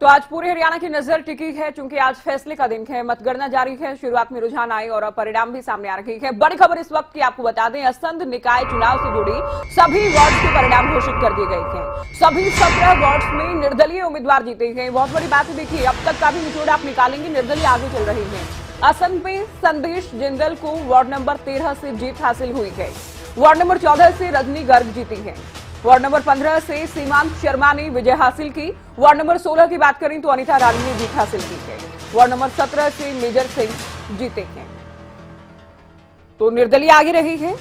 तो आज पूरे हरियाणा की नजर टिकी है, चूंकि आज फैसले का दिन है। मतगणना जारी है, शुरुआत में रुझान आए और अब परिणाम भी सामने आ रही है। बड़ी खबर इस वक्त की आपको बता दें, असंध निकाय चुनाव से जुड़ी सभी वार्ड के परिणाम घोषित कर दिए गए हैं। सभी 17 वार्ड में निर्दलीय उम्मीदवार जीते हैं। बहुत बड़ी बात है, देखिए अब तक का भी निचोड़ आप निकालेंगे, निर्दलीय आगे चल रही है। असंध में संदेश जिंदल को वार्ड नंबर 13 से जीत हासिल हुई है। वार्ड नंबर 14 से रजनी गर्ग जीती है। वार्ड नंबर 15 से सीमांत शर्मा ने विजय हासिल की। वार्ड नंबर 16 की बात करें तो अनीता रानी ने जीत हासिल की है। वार्ड नंबर 17 से मेजर सिंह जीते हैं। तो निर्दलीय आगे रही है।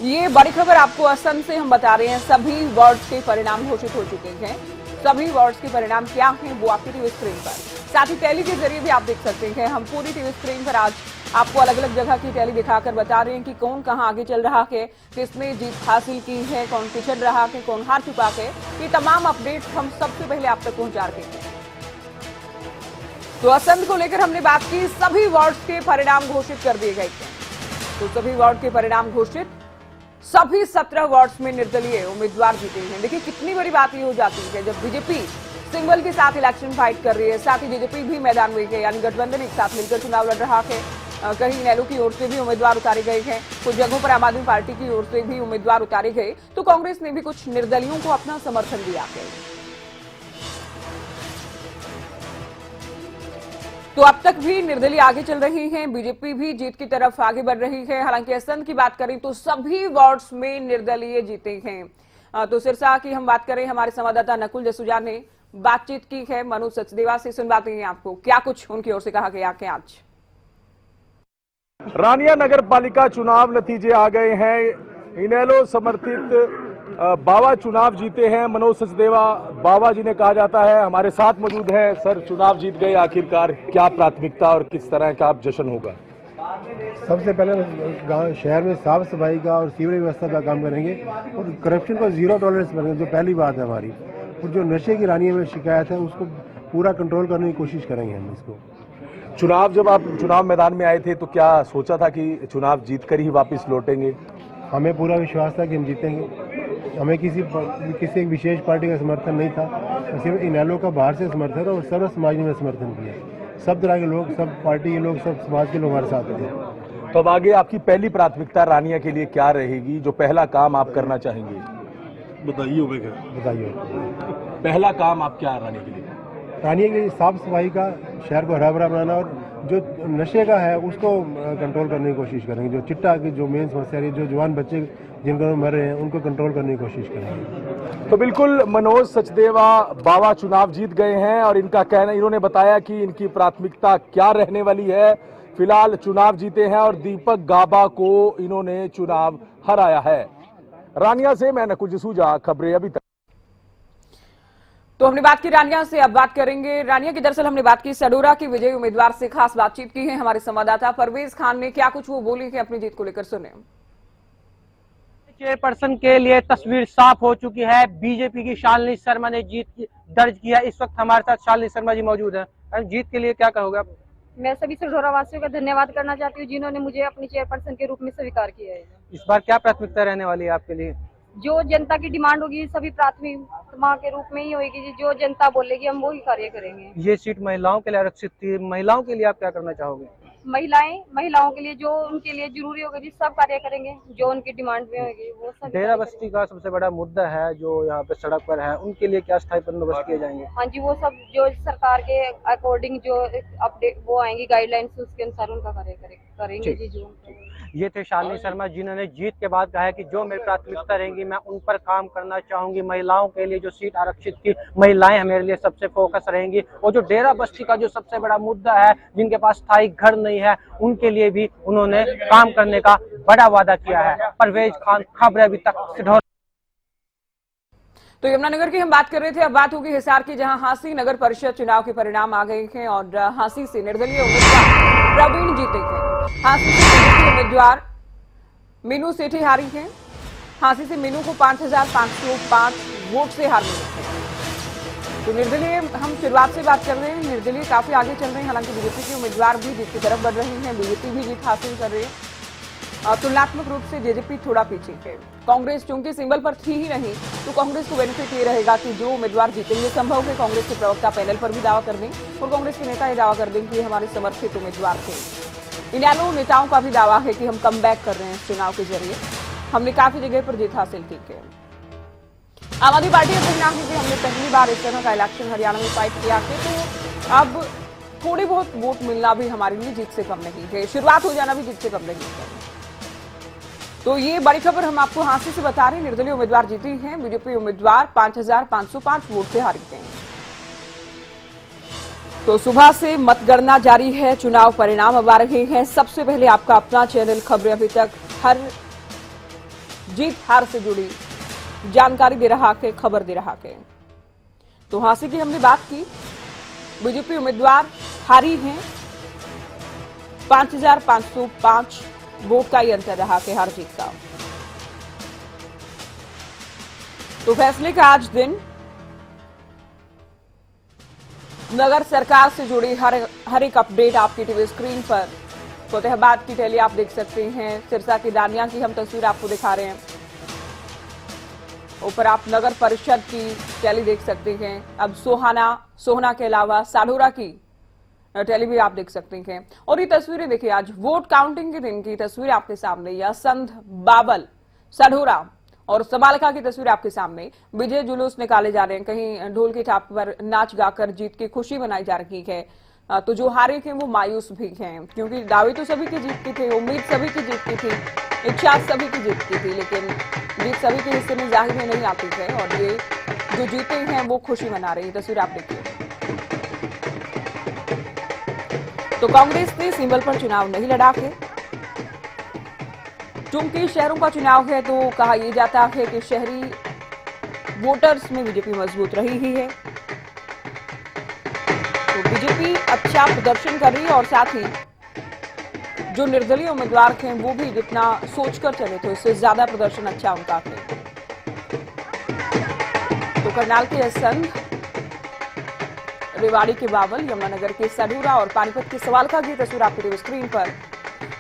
ये बड़ी खबर आपको असम से हम बता रहे हैं। सभी वार्ड के परिणाम घोषित हो चुके हैं। सभी वार्ड के परिणाम क्या हैं वो आपकी टीवी स्क्रीन पर, साथ ही टेली के जरिए भी आप देख सकते हैं। हम पूरी टीवी स्क्रीन पर आज आपको अलग अलग जगह की टेली दिखाकर बता रहे हैं कि कौन कहां आगे चल रहा है, किसने जीत हासिल की है, कौन पिछड़ रहा है, कौन हार चुका है। ये तमाम अपडेट हम सबसे पहले आप तक पहुंचा रहे हैं। तो असम को लेकर हमने बात की, सभी वार्ड के परिणाम घोषित कर दिए गए हैं। तो सभी वार्ड के परिणाम घोषित, सभी 17 वार्ड में निर्दलीय उम्मीदवार जीते हैं। देखिए कितनी बड़ी बात ये हो जाती है जब बीजेपी सिंबल के साथ इलेक्शन फाइट कर रही है, साथ ही बीजेपी भी मैदान में है, यानी गठबंधन एक साथ मिलकर चुनाव लड़ रहा है। कहीं इनेलो की ओर से भी उम्मीदवार उतारे गए हैं, कुछ जगहों पर आम आदमी पार्टी की ओर से भी उम्मीदवार उतारे गए, तो कांग्रेस ने भी कुछ निर्दलियों को अपना समर्थन दिया है। तो अब तक भी निर्दलीय आगे चल रही हैं, बीजेपी भी जीत की तरफ आगे बढ़ रही है। हालांकि असंध की बात करें तो सभी वार्ड्स में निर्दलीय जीते हैं। तो सिरसा की हम बात करें, हमारे संवाददाता नकुल जसूजा ने बातचीत की है मनोज सचदेवा से। सुनवाते हैं आपको क्या कुछ उनकी ओर से कहा गया है। आज रानिया नगर पालिका चुनाव नतीजे आ गए हैं। इनेलो समर्थित बावा चुनाव जीते हैं। मनोज सचदेवा बावा जी ने कहा जाता है, हमारे साथ मौजूद हैं। सर, चुनाव जीत गए आखिरकार, क्या प्राथमिकता और किस तरह का जश्न होगा? सबसे पहले गांव शहर में साफ सफाई का और सीवरेज व्यवस्था का काम करेंगे और करप्शन का जीरो टॉलरेंस बनेंगे, जो पहली बात है हमारी। और जो नशे की रानिया में शिकायत है उसको पूरा कंट्रोल करने की कोशिश करेंगे हम इसको। जब आप चुनाव मैदान में आए थे तो क्या सोचा था कि चुनाव जीतकर ही वापस लौटेंगे? हमें पूरा विश्वास था कि हम जीतेंगे। हमें किसी एक विशेष पार्टी का समर्थन नहीं था, सिर्फ इनेलो का बाहर से समर्थन और सर्व समाज ने समर्थन किया। सब तरह के लोग, सब पार्टी के लोग, सब समाज के लोग हमारे साथ थे। तो अब आगे आपकी पहली प्राथमिकता रानिया के लिए क्या रहेगी? जो पहला काम आप करना चाहेंगे बताइए। पहला काम आप क्या रानिया के लिए? रानिया के लिए साफ सफाई का, शहर को हरा भरा बनाना और जो नशे का है उसको कंट्रोल करने की कोशिश करेंगे। जो चिट्टा की जो मेन समस्या है, जो जवान बच्चे जिनका मर रहे हैं उनको कंट्रोल करने की कोशिश करेंगे। तो बिल्कुल मनोज सचदेवा बावा चुनाव जीत गए हैं और इनका कहना, इन्होंने बताया कि इनकी प्राथमिकता क्या रहने वाली है। फिलहाल चुनाव जीते हैं और दीपक गाबा को इन्होंने चुनाव हराया है। रानिया से मैं नकुल जसूजा, खबरें अभी तक। तो हमने बात की रानिया से, अब बात करेंगे रानिया की। दरअसल हमने बात की सडोरा के विजयी उम्मीदवार से, खास बातचीत की है हमारे संवाददाता परवेज खान ने। क्या कुछ वो बोली है अपनी जीत को लेकर, सुने। चेयरपर्सन के लिए तस्वीर साफ हो चुकी है। बीजेपी की शालिनी शर्मा ने जीत दर्ज किया। इस वक्त हमारे साथ शालिनी शर्मा जी मौजूद हैं। जीत के लिए क्या कहोगे आप? मैं सभी सडोरा वासियों का धन्यवाद करना चाहती हूँ जिन्होंने मुझे अपनी चेयरपर्सन के रूप में स्वीकार किया है। इस बार क्या प्राथमिकता रहने वाली है आपके लिए? जो जनता की डिमांड होगी सभी प्राथमिकता के रूप में ही होगी। जो जनता बोलेगी हम वही कार्य करेंगे। ये सीट महिलाओं के लिए आरक्षित थी, महिलाओं के लिए आप क्या करना चाहोगे? महिलाओं के लिए जो उनके लिए जरूरी होगा जी सब कार्य करेंगे। जो उनकी डिमांड में होगी वो सब। डेरा बस्ती का सबसे बड़ा मुद्दा है जो यहाँ पे सड़क पर है, उनके लिए क्या स्थायी बंदोबस्त किए जाएंगे? हाँ जी, वो सब जो सरकार के अकॉर्डिंग जो अपडेट वो आएंगी गाइडलाइंस, उसके अनुसार उनका कार्य करेंगे जी। जो ये थे शालिनी शर्मा जिन्होंने जीत के बाद कहा है कि जो मेरी प्राथमिकता रहेंगी मैं उन पर काम करना चाहूंगी। महिलाओं के लिए जो सीट आरक्षित थी, महिलाएं मेरे लिए सबसे फोकस रहेंगी। और जो डेरा बस्ती का जो सबसे बड़ा मुद्दा है, जिनके पास स्थायी घर नहीं है, उनके लिए भी उन्होंने काम करने का बड़ा वादा किया है। परवेज खान, खबरें अभी तक। तो यमुनानगर की हम बात कर रहे थे, अब बात होगी हिसार की, जहां हांसी नगर परिषद चुनाव के परिणाम आ गए हैं और हांसी से निर्दलीय उम्मीदवार प्रवीण जीते हैं। हांसी से निर्दलीय उम्मीदवार मीनू सेठी हारी हैं। हांसी से मीनू को 5,505 वोट से हार मिली है। तो निर्दलीय, हम शुरुआत से बात कर रहे हैं, निर्दलीय काफी आगे चल रहे हैं। हालांकि बीजेपी के उम्मीदवार भी जीत की तरफ बढ़ रहे हैं, बीजेपी भी जीत हासिल कर रही है। तुलनात्मक रूप से जेजेपी थोड़ा पीछे है। कांग्रेस चूंकि सिंबल पर थी ही नहीं, तो कांग्रेस को बेनिफिट ये रहेगा कि जो उम्मीदवार जीतेंगे, संभव है कांग्रेस के प्रवक्ता पैनल पर भी दावा कर दें और कांग्रेस के नेता ये दावा कर दें कि हमारे समर्थित उम्मीदवार थे। इनेलो नेताओं का भी दावा है कि हम कम बैक कर रहे हैं इस चुनाव के जरिए, हमने काफी जगह पर जीत हासिल की है। आम आदमी पार्टी का कहना है कि हमने पहली बार इस तरह का इलेक्शन हरियाणा में फाइट किया है, तो अब थोड़ी बहुत वोट मिलना भी हमारे लिए जीत से कम नहीं है, शुरुआत हो जाना भी जीत से कम नहीं है। तो ये बड़ी खबर हम आपको हांसी से बता रहे हैं, निर्दलीय उम्मीदवार जीती हैं। बीजेपी उम्मीदवार 5,505 वोट से हारी हैं। तो सुबह से मतगणना जारी है, चुनाव परिणाम अब आ रहे हैं। सबसे पहले आपका अपना चैनल खबरें अभी तक हर जीत हार से जुड़ी जानकारी दे रहा है, खबर दे रहा है। तो हांसी की हमने बात की, बीजेपी उम्मीदवार हारी हैं, 5,505 वोट का ही अंतर रहा है हार जीत का। तो फैसले का आज दिन, नगर सरकार से जुड़ी हर एक अपडेट आपकी टीवी स्क्रीन पर। फतेहाबाद की टैली आप देख सकते हैं, सिरसा की दानिया की हम तस्वीर आपको दिखा रहे हैं। ऊपर आप नगर परिषद की टैली देख सकते हैं। अब सोहना के अलावा साढौरा की टैली भी आप देख सकते हैं। और ये तस्वीरें देखिए, आज वोट काउंटिंग के दिन की तस्वीर आपके सामने, या संध, बावल, साढौरा और समालखा की तस्वीर आपके सामने। विजय जुलूस निकाले जा रहे हैं, कहीं ढोल की थाप पर नाच गाकर जीत की खुशी मनाई जा रही है। तो जो हारे थे वो मायूस भी हैं, क्योंकि दावे तो सभी की जीत की थे, उम्मीद सभी की जीत की थी, इच्छा सभी की जीत की थी, लेकिन जीत सभी के हिस्से में जाहिर नहीं आती है। और ये जो जीते हैं वो खुशी मना रही है, तस्वीर आप देखिए। तो कांग्रेस ने सिंबल पर चुनाव नहीं लड़ा है। चूंकि शहरों का चुनाव है, तो कहा यह जाता है कि शहरी वोटर्स में बीजेपी मजबूत रही ही है। तो बीजेपी अच्छा प्रदर्शन कर रही है और साथ ही जो निर्दलीय उम्मीदवार थे वो भी जितना सोचकर चले थे उससे ज्यादा प्रदर्शन अच्छा उनका है। तो करनाल के संध, रेवाड़ी के बावल, यमुनानगर के साढौरा और पानीपत के समालखा की तस्वीर आपकी टीवी स्क्रीन पर।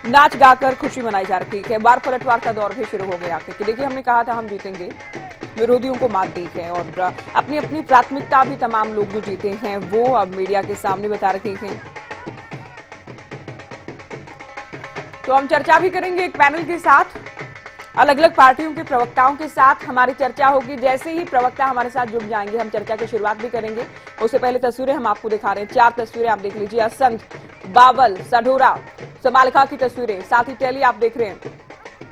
नाच गाकर खुशी मनाई जा रही है। बार पलटवार का दौर भी शुरू हो गया है कि देखिए, हमने कहा था हम जीतेंगे, विरोधियों को मात दी है। और अपनी अपनी प्राथमिकता भी तमाम लोग जो जीते हैं वो अब मीडिया के सामने बता रहे हैं। तो हम चर्चा भी करेंगे एक पैनल के साथ, अलग अलग पार्टियों के प्रवक्ताओं के साथ हमारी चर्चा होगी। जैसे ही प्रवक्ता हमारे साथ जुड़ जाएंगे हम चर्चा की शुरुआत भी करेंगे। उससे पहले तस्वीरें हम आपको दिखा रहे हैं, 4 तस्वीरें आप देख लीजिए। असंध, बावल, साढौरा, समालखा की तस्वीरें, साथ ही टैली आप देख रहे हैं।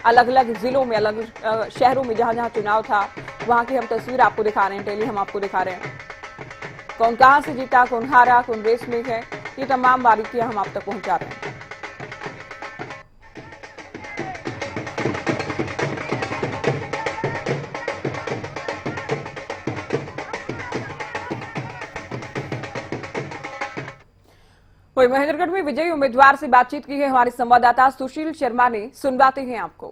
अलग अलग जिलों में, अलग शहरों में जहां जहां चुनाव था वहां की हम तस्वीर आपको दिखा रहे हैं, टैली हम आपको दिखा रहे हैं। कौन कहां से जीता, कौन हारा, कौन रेस में है, ये तमाम बारीकियां हम आप तक पहुंचा रहे हैं। वही महेंद्रगढ़ में विजयी उम्मीदवार से बातचीत की है हमारे संवाददाता सुशील शर्मा ने, सुनवाते हैं आपको।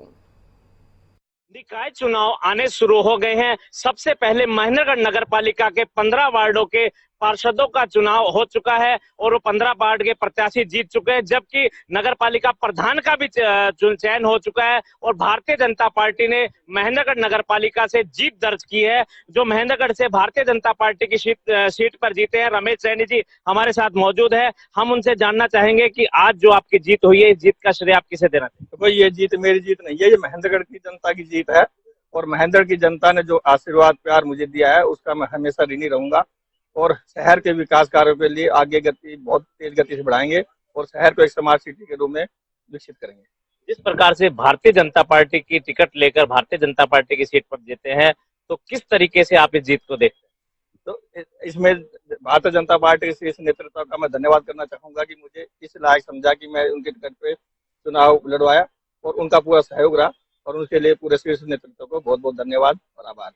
निकाय चुनाव आने शुरू हो गए हैं। सबसे पहले महेंद्रगढ़ नगर पालिका के 15 वार्डों के पार्षदों का चुनाव हो चुका है और वो 15 वार्ड के प्रत्याशी जीत चुके हैं, जबकि नगर पालिका प्रधान का भी चयन हो चुका है। और भारतीय जनता पार्टी ने महेंद्रगढ़ नगर पालिका से जीत दर्ज की है। जो महेंद्रगढ़ से भारतीय जनता पार्टी की सीट पर जीते हैं, रमेश सैनी जी हमारे साथ मौजूद है। हम उनसे जानना चाहेंगे कि आज जो आपकी जीत हुई है, इस जीत का श्रेय आप किसे देना चाहते हैं? भाई, ये जीत मेरी जीत नहीं है, ये महेंद्रगढ़ की जनता की जीत है। और महेंद्रगढ़ की जनता ने जो आशीर्वाद प्यार मुझे दिया है उसका मैं हमेशा ऋणी रहूंगा। और शहर के विकास कार्यों के लिए आगे गति बहुत तेज गति से बढ़ाएंगे और शहर को एक स्मार्ट सिटी के रूप में विकसित करेंगे। जिस प्रकार से भारतीय जनता पार्टी की टिकट लेकर भारतीय जनता पार्टी की सीट पर जीते हैं, तो किस तरीके से आप इस जीत को देखते हैं? तो इसमें भारतीय जनता पार्टी के शीर्ष नेतृत्व का मैं धन्यवाद करना चाहूंगा कि मुझे इस लायक समझा कि मैं उनके टिकट पे चुनाव लड़वाया और उनका पूरा सहयोग रहा। और उसके लिए पूरे शीर्ष नेतृत्व को बहुत बहुत धन्यवाद और आभार।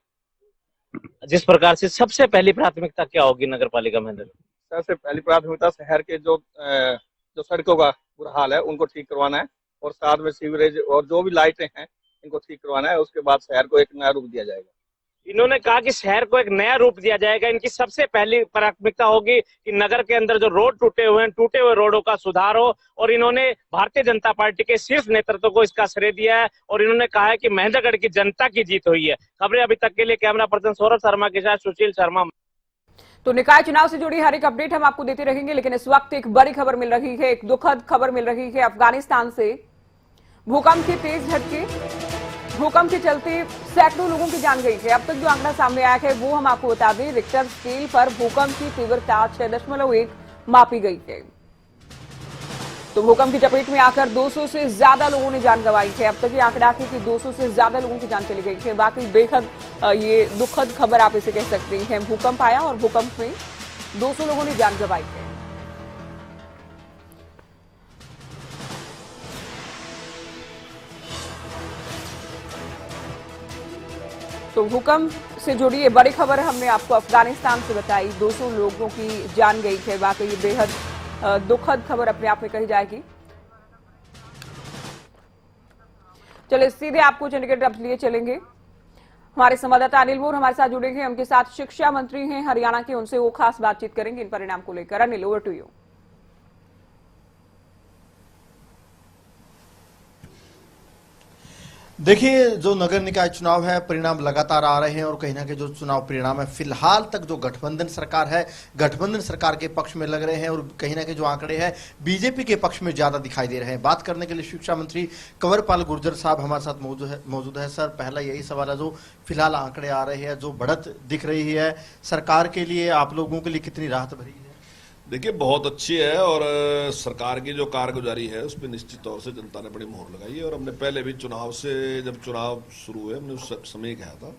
जिस प्रकार से सबसे पहली प्राथमिकता क्या होगी नगर पालिका में? सबसे पहली प्राथमिकता शहर के जो सड़कों का बुरा हाल है उनको ठीक करवाना है और साथ में सीवरेज और जो भी लाइटें हैं इनको ठीक करवाना है। उसके बाद शहर को एक नया रूप दिया जाएगा। इन्होंने कहा कि शहर को एक नया रूप दिया जाएगा। इनकी सबसे पहली प्राथमिकता होगी कि नगर के अंदर जो रोड टूटे हुए हैं, टूटे हुए रोडों का सुधार हो। और इन्होंने भारतीय जनता पार्टी के शीर्ष नेतृत्व को इसका श्रेय दिया है और इन्होंने कहा है कि महेंद्रगढ़ की जनता की जीत हुई है। खबरें अभी तक के लिए कैमरा पर्सन सौरभ शर्मा के साथ सुशील शर्मा। तो निकाय चुनाव से जुड़ी हर एक अपडेट हम आपको देते रहेंगे, लेकिन इस वक्त एक बड़ी खबर मिल रही है, एक दुखद खबर मिल रही है अफगानिस्तान से। भूकंप की तेज झटके, भूकंप के चलते सैकड़ों लोगों की जान गई है। अब तक जो आंकड़ा सामने आया है वो हम आपको बता दें, रिक्टर स्केल पर भूकंप की तीव्रता 6.1 मापी गई है। तो भूकंप की चपेट में आकर 200 से ज्यादा लोगों ने जान गंवाई है। अब तक ये आंकड़ा है कि 200 से ज्यादा लोगों की जान चली गई है। बाकी बेहद ये दुखद खबर आप इसे कह सकते हैं। भूकंप आया और भूकंप में 200 लोगों ने जान गंवाई है। तो भूकंप से जुड़ी ये बड़ी खबर हमने आपको अफगानिस्तान से बताई। 200 लोगों की जान गई है। वाकई ये बेहद दुखद खबर अपने आप में कही जाएगी। चलिए सीधे आपको चंडीगढ़ अब लिए चलेंगे। हमारे संवाददाता अनिल मोर हमारे साथ जुड़ेंगे, उनके साथ शिक्षा मंत्री हैं हरियाणा के, उनसे वो खास बातचीत करेंगे इन परिणाम को लेकर। Anil, over to you. देखिए, जो नगर निकाय चुनाव है परिणाम लगातार आ रहे हैं और कहीं ना कहीं जो चुनाव परिणाम है फिलहाल तक जो गठबंधन सरकार है, गठबंधन सरकार के पक्ष में लग रहे हैं और कहीं ना कहीं जो आंकड़े हैं बीजेपी के पक्ष में ज्यादा दिखाई दे रहे हैं। बात करने के लिए शिक्षा मंत्री कंवरपाल गुर्जर साहब हमारे साथ मौजूद है। सर, पहला यही सवाल है, जो फिलहाल आंकड़े आ रहे हैं, जो बढ़त दिख रही है, सरकार के लिए, आप लोगों के लिए कितनी राहत भरी है? देखिए, बहुत अच्छी है और सरकार की जो कारगुजारी है उस पर निश्चित तौर से जनता ने बड़ी मोहर लगाई है। और हमने पहले भी चुनाव से, जब चुनाव शुरू हुए, हमने उस समय कहा था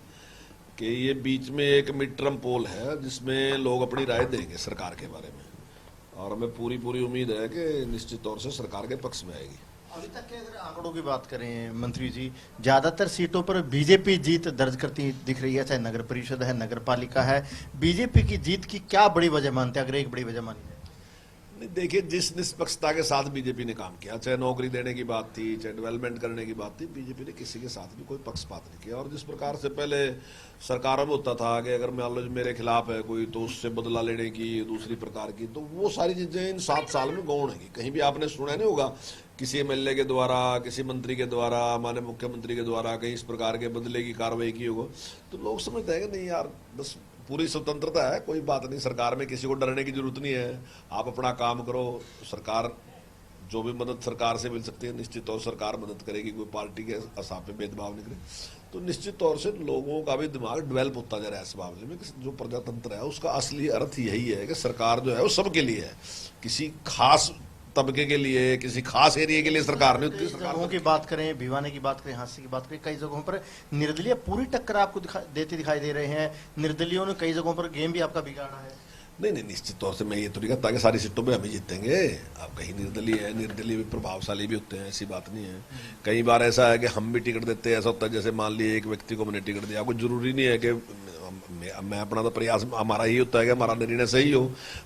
कि ये बीच में एक मिड टर्म पोल है जिसमें लोग अपनी राय देंगे सरकार के बारे में, और हमें पूरी उम्मीद है कि निश्चित तौर से सरकार के पक्ष में आएगी। अभी तक के अगर आंकड़ों की बात करें मंत्री जी, ज्यादातर सीटों पर बीजेपी जीत दर्ज करती दिख रही है, चाहे नगर परिषद है, नगर पालिका है। बीजेपी की जीत की क्या बड़ी वजह मानते हैं, अगर एक बड़ी वजह मानी है? नहीं, देखिए, जिस निष्पक्षता के साथ बीजेपी ने काम किया, चाहे नौकरी देने की बात थी, चाहे डेवलपमेंट करने की बात थी, बीजेपी ने किसी के साथ भी कोई पक्षपात नहीं किया। और जिस प्रकार से पहले सरकारों में होता था कि अगर मान लो मेरे खिलाफ है कोई तो उससे बदला लेने की दूसरी प्रकार की, तो वो सारी चीजें इन 7 साल में गौण है। कहीं भी आपने सुना नहीं होगा किसी एमएलए के द्वारा, किसी मंत्री के द्वारा, माननीय मुख्यमंत्री के द्वारा कहीं इस प्रकार के बदले की कार्रवाई की होगा। तो लोग समझते हैं कि नहीं यार, बस पूरी स्वतंत्रता है, कोई बात नहीं, सरकार में किसी को डरने की जरूरत नहीं है, आप अपना काम करो। सरकार जो भी मदद सरकार से मिल सकती है निश्चित तौर से सरकार मदद करेगी, कोई पार्टी के हिसाब पे भेदभाव नहीं करे। तो निश्चित तौर से लोगों का भी दिमाग डेवलप होता जा रहा है इस मामले में कि जो प्रजातंत्र है उसका असली अर्थ यही है कि सरकार जो है वो सबके लिए है, किसी खास तबके के लिए, किसी खास एरिया के लिए सरकार ने। जगहों की बात करें, भिवानी की बात करें, हांसी की बात करें, कई जगहों पर निर्दलीय पूरी टक्कर आपको देते दिखाई दे रहे हैं। निर्दलियों ने कई जगहों पर गेम भी आपका बिगाड़ा है। नहीं, निश्चित तौर से मैं ये तो नहीं कहता कि सारी सीटों पे हम ही जीतेंगे। आप कहीं निर्दलीय है, निर्दलीय भी प्रभावशाली भी होते हैं, ऐसी बात नहीं है। कई बार ऐसा है कि हम भी टिकट देते हैं, ऐसा होता है जैसे मान लीजिए एक व्यक्ति को मैंने टिकट दिया, कोई जरूरी नहीं है कि मैं अपना तो प्रयास हमारा ही होता है कि हमारा निर्णय सही हो,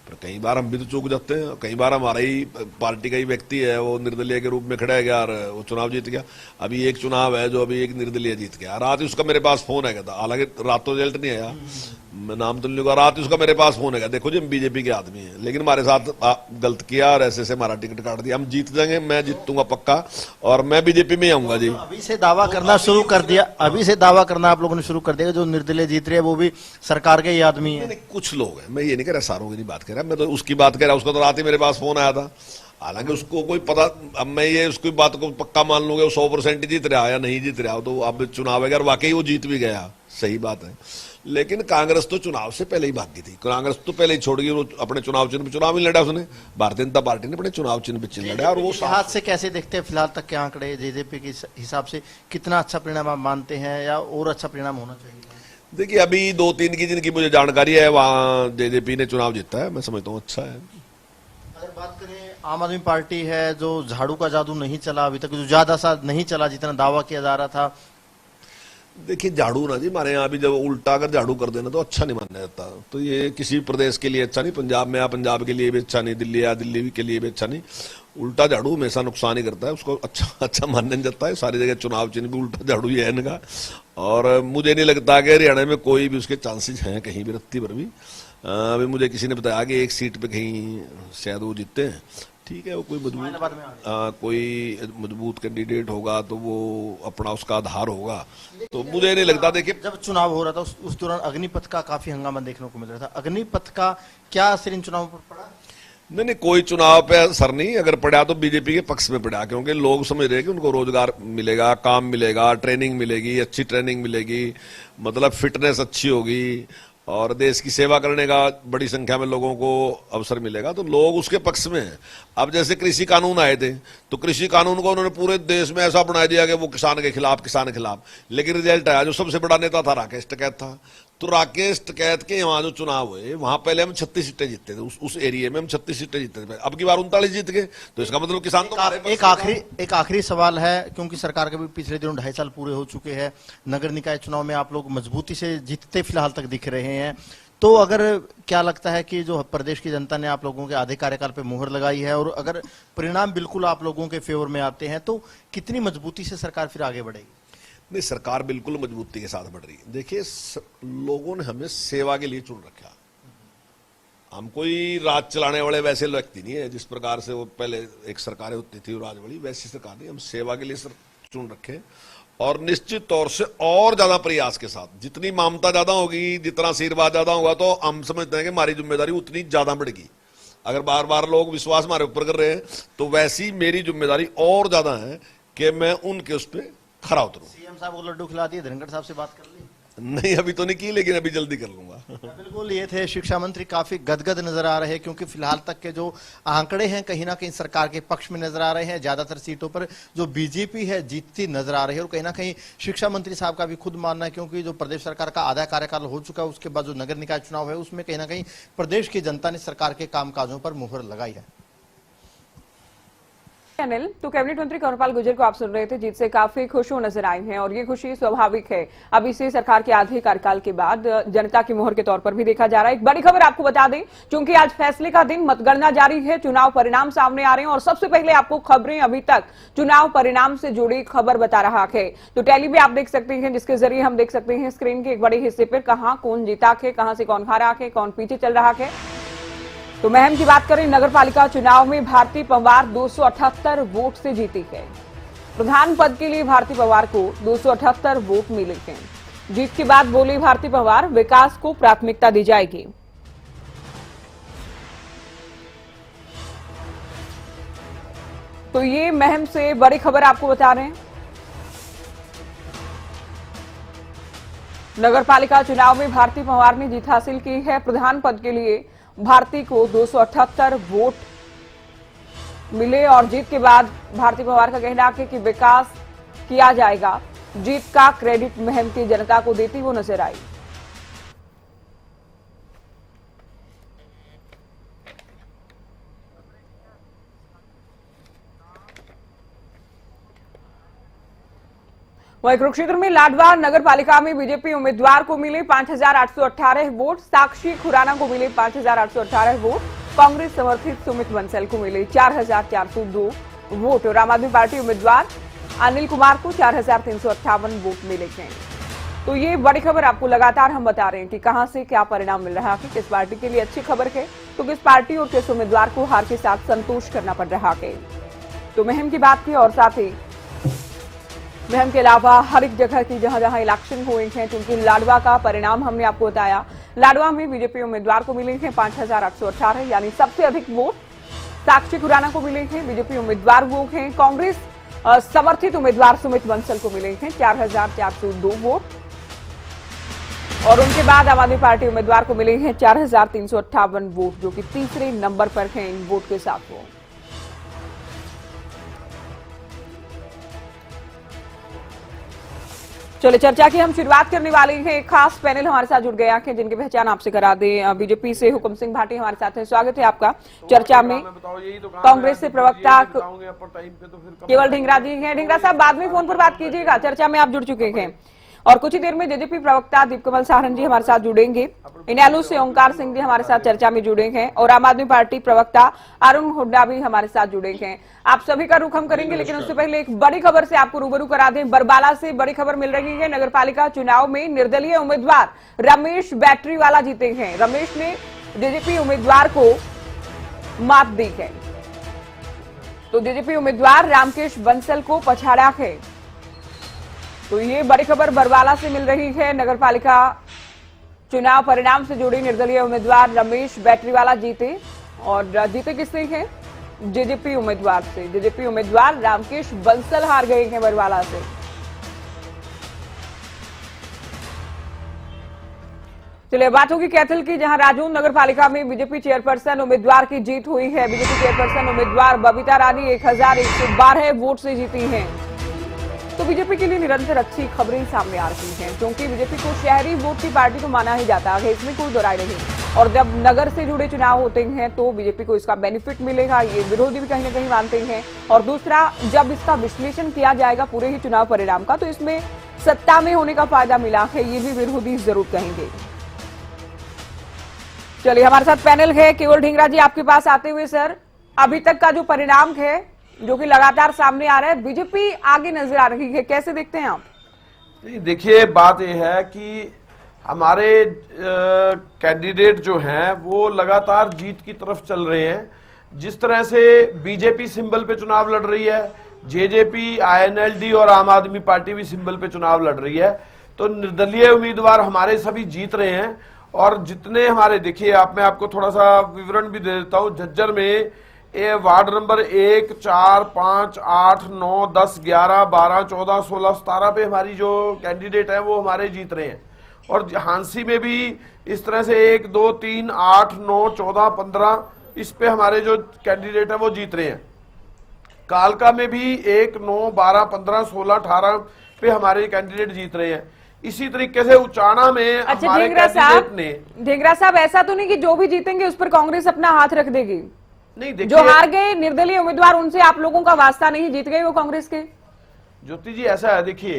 पर कई बार हम भी तो चूक जाते हैं। कई बार हमारा ही पार्टी का ही व्यक्ति है, वो निर्दलीय के रूप में खड़ा है और वो चुनाव जीत गया। अभी एक चुनाव है जो अभी एक निर्दलीय जीत गया, रात ही उसका मेरे पास फोन है था, हालांकि रात तो रिजल्ट नहीं आया, मैं नाम तो नहीं लूंगा, रात ही उसका मेरे पास फोन है, देखो जी हम बीजेपी के आदमी हैं लेकिन हमारे साथ गलत किया और ऐसे से हमारा टिकट काट दिया, हम जीत जाएंगे, मैं जीतूंगा पक्का और मैं बीजेपी में ही आऊंगा जी। अभी से दावा करना शुरू कर दिया, अभी से दावा करना आप लोगों ने शुरू कर दिया जो निर्दलीय जीत रहे हैं वो भी सरकार के ही आदमी है। कुछ लोग हैं, मैं ये नहीं कह रहा सारों की नहीं बात कर रहा, मैं तो उसकी बात कर रहा, उसका तो रात ही मेरे पास फोन आया था, हालांकि उसको कोई पता, अब मैं ये उसकी बात को पक्का मान लूंगा 100% जीत रहा या नहीं जीत रहा, तो अब चुनाव है वाकई वो जीत भी गया, सही बात है। लेकिन कांग्रेस तो चुनाव से पहले ही भाग गई थी, कांग्रेस तो पहले ही छोड़ गई, वो अपने चुनाव चिन्ह पे चुनाव ही लड़ा उसने, भारतीय जनता पार्टी ने अपने चुनाव चिन्ह पे चिन्ह लड़ा। और वो हाथ से कैसे देखते हैं फिलहाल तक के आंकड़े, जेजेपी के हिसाब से कितना अच्छा परिणाम आप मानते हैं या और अच्छा परिणाम होना चाहिए? देखिए, अभी 2-3 की जिनकी मुझे जानकारी है वहाँ जेजेपी ने चुनाव जीता है, मैं समझता हूँ अच्छा है। अगर बात करें आम आदमी पार्टी है, जो झाड़ू का जादू नहीं चला अभी तक, जो ज्यादा सा नहीं चला जितना दावा किया जा रहा था। देखिए, झाड़ू ना जी, हमारे यहाँ भी जब उल्टा अगर झाड़ू कर देना तो अच्छा नहीं माना जाता, तो ये किसी प्रदेश के लिए अच्छा नहीं, पंजाब में या पंजाब के लिए भी अच्छा नहीं, दिल्ली या दिल्ली के लिए भी अच्छा नहीं। उल्टा झाड़ू हमेशा नुकसान ही करता है, उसको अच्छा मानने नहीं जाता है। सारी जगह चुनाव चिन्ह भी उल्टा झाड़ू ही है इनका, और मुझे नहीं लगता कि हरियाणा में कोई भी उसके चांसेस हैं कहीं भी रत्ती भर भी। अभी मुझे किसी ने बताया कि एक सीट पे कहीं शायद वो जीतते हैं, ठीक है, वो कोई मजबूत कैंडिडेट होगा तो वो अपना उसका आधार होगा, तो मुझे नहीं लगता। देखिए, जब चुनाव हो रहा था उस दौरान अग्निपथ का काफी हंगामा देखने को मिल रहा था, अग्निपथ का क्या असर इन चुनावों पर पड़ा? नहीं, कोई चुनाव पे असर नहीं, अगर पड़ा तो बीजेपी के पक्ष में पड़ा, क्योंकि लोग समझ रहे हैं कि उनको रोजगार मिलेगा, काम मिलेगा, ट्रेनिंग मिलेगी, अच्छी ट्रेनिंग मिलेगी, मतलब फिटनेस अच्छी होगी और देश की सेवा करने का बड़ी संख्या में लोगों को अवसर मिलेगा, तो लोग उसके पक्ष में हैं। अब जैसे कृषि कानून आए थे, तो कृषि कानून को उन्होंने पूरे देश में ऐसा बना दिया कि वो किसान के खिलाफ, लेकिन रिजल्ट आया, जो सबसे बड़ा नेता था राकेश टिकैत था, तो राकेश टिकैत के वहां जो चुनाव हुए, वहां पहले हम 36 सीटें जीतते थे, उस एरिया में हम 36 सीटें जीतते थे, अब की बार 39 जीत गए, तो इसका मतलब किसान तो एक आखिरी सवाल है, क्योंकि सरकार के भी पिछले दिनों 2.5 साल पूरे हो चुके हैं, नगर निकाय चुनाव में आप लोग मजबूती से जीतते फिलहाल तक दिख रहे हैं, तो अगर क्या लगता है कि जो प्रदेश की जनता ने आप लोगों के आधे कार्यकाल पे मुहर लगाई है, और अगर परिणाम बिल्कुल आप लोगों के फेवर में आते हैं, तो कितनी मजबूती से सरकार फिर आगे बढ़ेगी? नहीं, सरकार बिल्कुल मजबूती के साथ बढ़ रही है। देखिए, लोगों ने हमें सेवा के लिए चुन रखा, हम कोई राज चलाने वाले वैसे व्यक्ति नहीं है, जिस प्रकार से वो पहले एक सरकारें होती थी राज वाली, वैसी सरकार नहीं, हम सेवा के लिए चुन रखे, और निश्चित तौर से और ज्यादा प्रयास के साथ, जितनी ममता ज्यादा होगी, जितना आशीर्वाद ज्यादा होगा, तो हम समझते हैं कि हमारी जिम्मेदारी उतनी ज्यादा बढ़ेगी। अगर बार बार लोग विश्वास हमारे ऊपर कर रहे हैं, तो वैसी मेरी जिम्मेदारी और ज्यादा है कि मैं उनके उस पर खरा उतरूं। सीएम साहब को लड्डू खिला दिए, धनखड़ साहब से बात कर ली? नहीं, अभी तो नहीं की, लेकिन अभी जल्दी कर लूंगा। बिल्कुल, ये थे शिक्षा मंत्री, काफी गदगद नजर आ रहे हैं, क्योंकि फिलहाल तक के जो आंकड़े हैं कहीं ना कहीं सरकार के पक्ष में नजर आ रहे हैं, ज्यादातर सीटों पर जो बीजेपी है जीतती नजर आ रही है, और कहीं ना कहीं शिक्षा मंत्री साहब का भी खुद मानना है, क्योंकि जो प्रदेश सरकार का आधा कार्यकाल हो चुका है, उसके बाद जो नगर निकाय चुनाव है उसमें कहीं ना कहीं प्रदेश की जनता ने सरकार के कामकाजों पर मुहर लगाई है। अनिल, तो कैबिनेट मंत्री कंवरपाल गुर्जर को आप सुन रहे थे, जीत से काफी खुश हो नजर आए हैं, और ये खुशी स्वाभाविक है, अब इसे सरकार के आधे कार्यकाल के बाद जनता की मोहर के तौर पर भी देखा जा रहा है। एक बड़ी खबर आपको बता दें, क्योंकि आज फैसले का दिन, मतगणना जारी है, चुनाव परिणाम सामने आ रहे हैं, और सबसे पहले आपको खबरें अभी तक चुनाव परिणाम से जुड़ी खबर बता रहा है। तो टेली भी आप देख सकते हैं, जिसके जरिए हम देख सकते हैं स्क्रीन के एक बड़े हिस्से पर कहां कौन जीता है, कहां से कौन हारा है, कौन पीछे चल रहा है। तो महम की बात करें, नगर पालिका चुनाव में भारती पंवार 278 वोट से जीती है। प्रधान पद के लिए भारती पंवार को 278 वोट मिले हैं। जीत के बाद बोली भारती पंवार, विकास को प्राथमिकता दी जाएगी। तो ये महम से बड़ी खबर आपको बता रहे हैं। नगर पालिका चुनाव में भारती पंवार ने जीत हासिल की है। प्रधान पद के लिए भारती को 278 वोट मिले, और जीत के बाद भारती पंवार का कहना है कि विकास किया जाएगा। जीत का क्रेडिट महम की जनता को देती वो नजर आई। वहीं कुरुक्षेत्र में लाडवा नगर पालिका में बीजेपी उम्मीदवार को मिले 5,818 वोट, साक्षी खुराना को मिले 5,818 वोट, कांग्रेस समर्थित सुमित बंसल को मिले 4,402 वोट, और आम आदमी पार्टी उम्मीदवार अनिल कुमार को 4,358 वोट मिले हैं। तो ये बड़ी खबर आपको लगातार हम बता रहे हैं कि कहां से क्या परिणाम मिल रहा है, किस पार्टी के लिए अच्छी खबर है, तो किस पार्टी और किस उम्मीदवार को हार के साथ संतोष करना पड़ रहा है। तो महम की बात की, और साथ ही महम के अलावा हर एक जगह की जहां जहां इलेक्शन हुए हैं, क्योंकि लाडवा का परिणाम हमने आपको बताया, लाडवा में बीजेपी उम्मीदवार को मिले हैं 5,818, यानी सबसे अधिक वोट। साक्षी खुराना को मिले हैं बीजेपी उम्मीदवार वो हैं, कांग्रेस समर्थित उम्मीदवार सुमित बंसल को मिले हैं 4,402 वोट, और उनके बाद आम आदमी पार्टी उम्मीदवार को मिले हैं 4,358 वोट, जो कि तीसरे नंबर पर हैं इन वोट के साथ। वो चलिए, चर्चा की हम शुरुआत करने वाले हैं। एक खास पैनल हमारे साथ जुड़ गया है, जिनकी पहचान आपसे करा दें। बीजेपी से हुकुम सिंह भाटी हमारे साथ हैं, स्वागत है आपका चर्चा में। कांग्रेस से प्रवक्ता केवल ढींगरा जी हैं। ढींगरा साहब, बाद में फोन पर बात कीजिएगा, चर्चा में आप जुड़ चुके हैं। और कुछ ही देर में जेजेपी प्रवक्ता दीपकमल साहन जी हमारे साथ जुड़ेंगे। इनेलो से ओंकार सिंह जी हमारे साथ चर्चा में जुड़े हैं और आम आदमी पार्टी प्रवक्ता अरुण हुड्डा भी हमारे साथ जुड़े हैं। आप सभी का रुख हम करेंगे, लेकिन उससे पहले एक बड़ी खबर से आपको रूबरू करा दें। बरबाला से बड़ी खबर मिल रही है। नगरपालिका चुनाव में निर्दलीय उम्मीदवार रमेश बैटरीवाला जीते हैं। रमेश ने जेजेपी उम्मीदवार को मात दी है, तो जेजेपी उम्मीदवार रामकेश बंसल को पछाड़ा है। तो ये बड़ी खबर बरवाला से मिल रही है। नगरपालिका चुनाव परिणाम से जुड़ी निर्दलीय उम्मीदवार रमेश बैटरीवाला जीते, और जीते किससे हैं? जेजेपी उम्मीदवार से। जेजेपी उम्मीदवार रामकेश बंसल हार गए हैं बरवाला से। चलिए बात होगी कैथल की, जहां राजौंद नगरपालिका में बीजेपी चेयरपर्सन उम्मीदवार की जीत हुई है। बीजेपी चेयरपर्सन उम्मीदवार बबीता रानी 1112 वोट से जीती हैं। तो बीजेपी के लिए निरंतर अच्छी खबरें सामने आ रही हैं, क्योंकि बीजेपी को शहरी वोट की पार्टी तो माना ही जाता है, इसमें कोई दोराय नहीं। और जब नगर से जुड़े चुनाव होते हैं तो बीजेपी को इसका बेनिफिट मिलेगा, ये विरोधी भी कहीं ना कहीं मानते हैं। और दूसरा, जब इसका विश्लेषण किया जाएगा पूरे ही चुनाव परिणाम का, तो इसमें सत्ता में होने का फायदा मिला है, ये भी विरोधी जरूर कहेंगे। चलिए हमारे साथ पैनल है। केवल ढींगरा जी आपके पास आते हुए सर, अभी तक का जो परिणाम है जो कि लगातार सामने आ रहा है, बीजेपी आगे नजर आ रही है, कैसे देखते हैं आप? देखिए, बात यह है कि हमारे कैंडिडेट जो हैं वो लगातार जीत की तरफ चल रहे हैं। जिस तरह से बीजेपी सिंबल पे चुनाव लड़ रही है, जेजेपी, आईएनएलडी और आम आदमी पार्टी भी सिंबल पे चुनाव लड़ रही है, तो निर्दलीय उम्मीदवार हमारे सभी जीत रहे हैं। और जितने हमारे, देखिए मैं आपको थोड़ा सा विवरण भी दे देता हूं। झज्जर में वार्ड नंबर 1, 4, 5, 8, 9, 10, 11, 12, 14, 16, 17 पे हमारी जो कैंडिडेट है वो हमारे जीत रहे हैं। और हांसी में भी इस तरह से 1, 2, 3, 8, 9, 14, 15 इस पे हमारे जो कैंडिडेट है वो जीत रहे हैं। कालका में भी 1, 9, 12, 15, 16, 18 पे हमारे कैंडिडेट जीत रहे हैं। इसी तरीके से उचाना में हमारे कैंडिडेट ने। ढींगरा साहब, ऐसा तो नहीं कि जो भी जीतेंगे उस पर कांग्रेस अपना हाथ रख देगी? नहीं, देखिए, जो हार गए निर्दलीय उम्मीदवार, उनसे आप लोगों का वास्ता नहीं, जीत गए वो कांग्रेस के। ज्योति जी, ऐसा है, देखिए,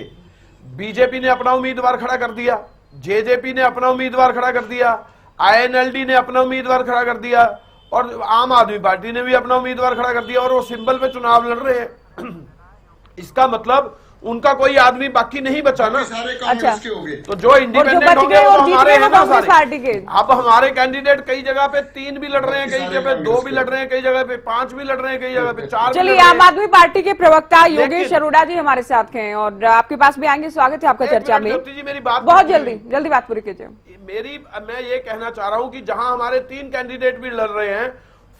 बीजेपी ने अपना उम्मीदवार खड़ा कर दिया, जेजेपी ने अपना उम्मीदवार खड़ा कर दिया, आईएनएलडी ने अपना उम्मीदवार खड़ा कर दिया, और आम आदमी पार्टी ने भी अपना उम्मीदवार खड़ा कर दिया, और वो सिंबल पे चुनाव लड़ रहे हैं। इसका मतलब उनका कोई आदमी बाकी नहीं बचा ना। सारे कांग्रेस के हो गए। तो जो इंडिपेंडेंट हो गए वो हमारे हैं ना सारे। पार्टी के अब हमारे कैंडिडेट कई जगह पे 3 भी लड़ रहे हैं, कई जगह पे 2 भी लड़ रहे हैं, कई जगह पे 5 भी लड़ रहे हैं, कई जगह पे 4। चलिए, आम आदमी पार्टी के प्रवक्ता योगेश अरोड़ा जी हमारे साथ हैं और आपके पास भी आएंगे। स्वागत है आपका चर्चा में। जी, मेरी बात बहुत जल्दी बात पूरी कीजिए। मैं ये कहना चाह रहा हूं कि जहां हमारे 3 कैंडिडेट भी लड़ रहे हैं,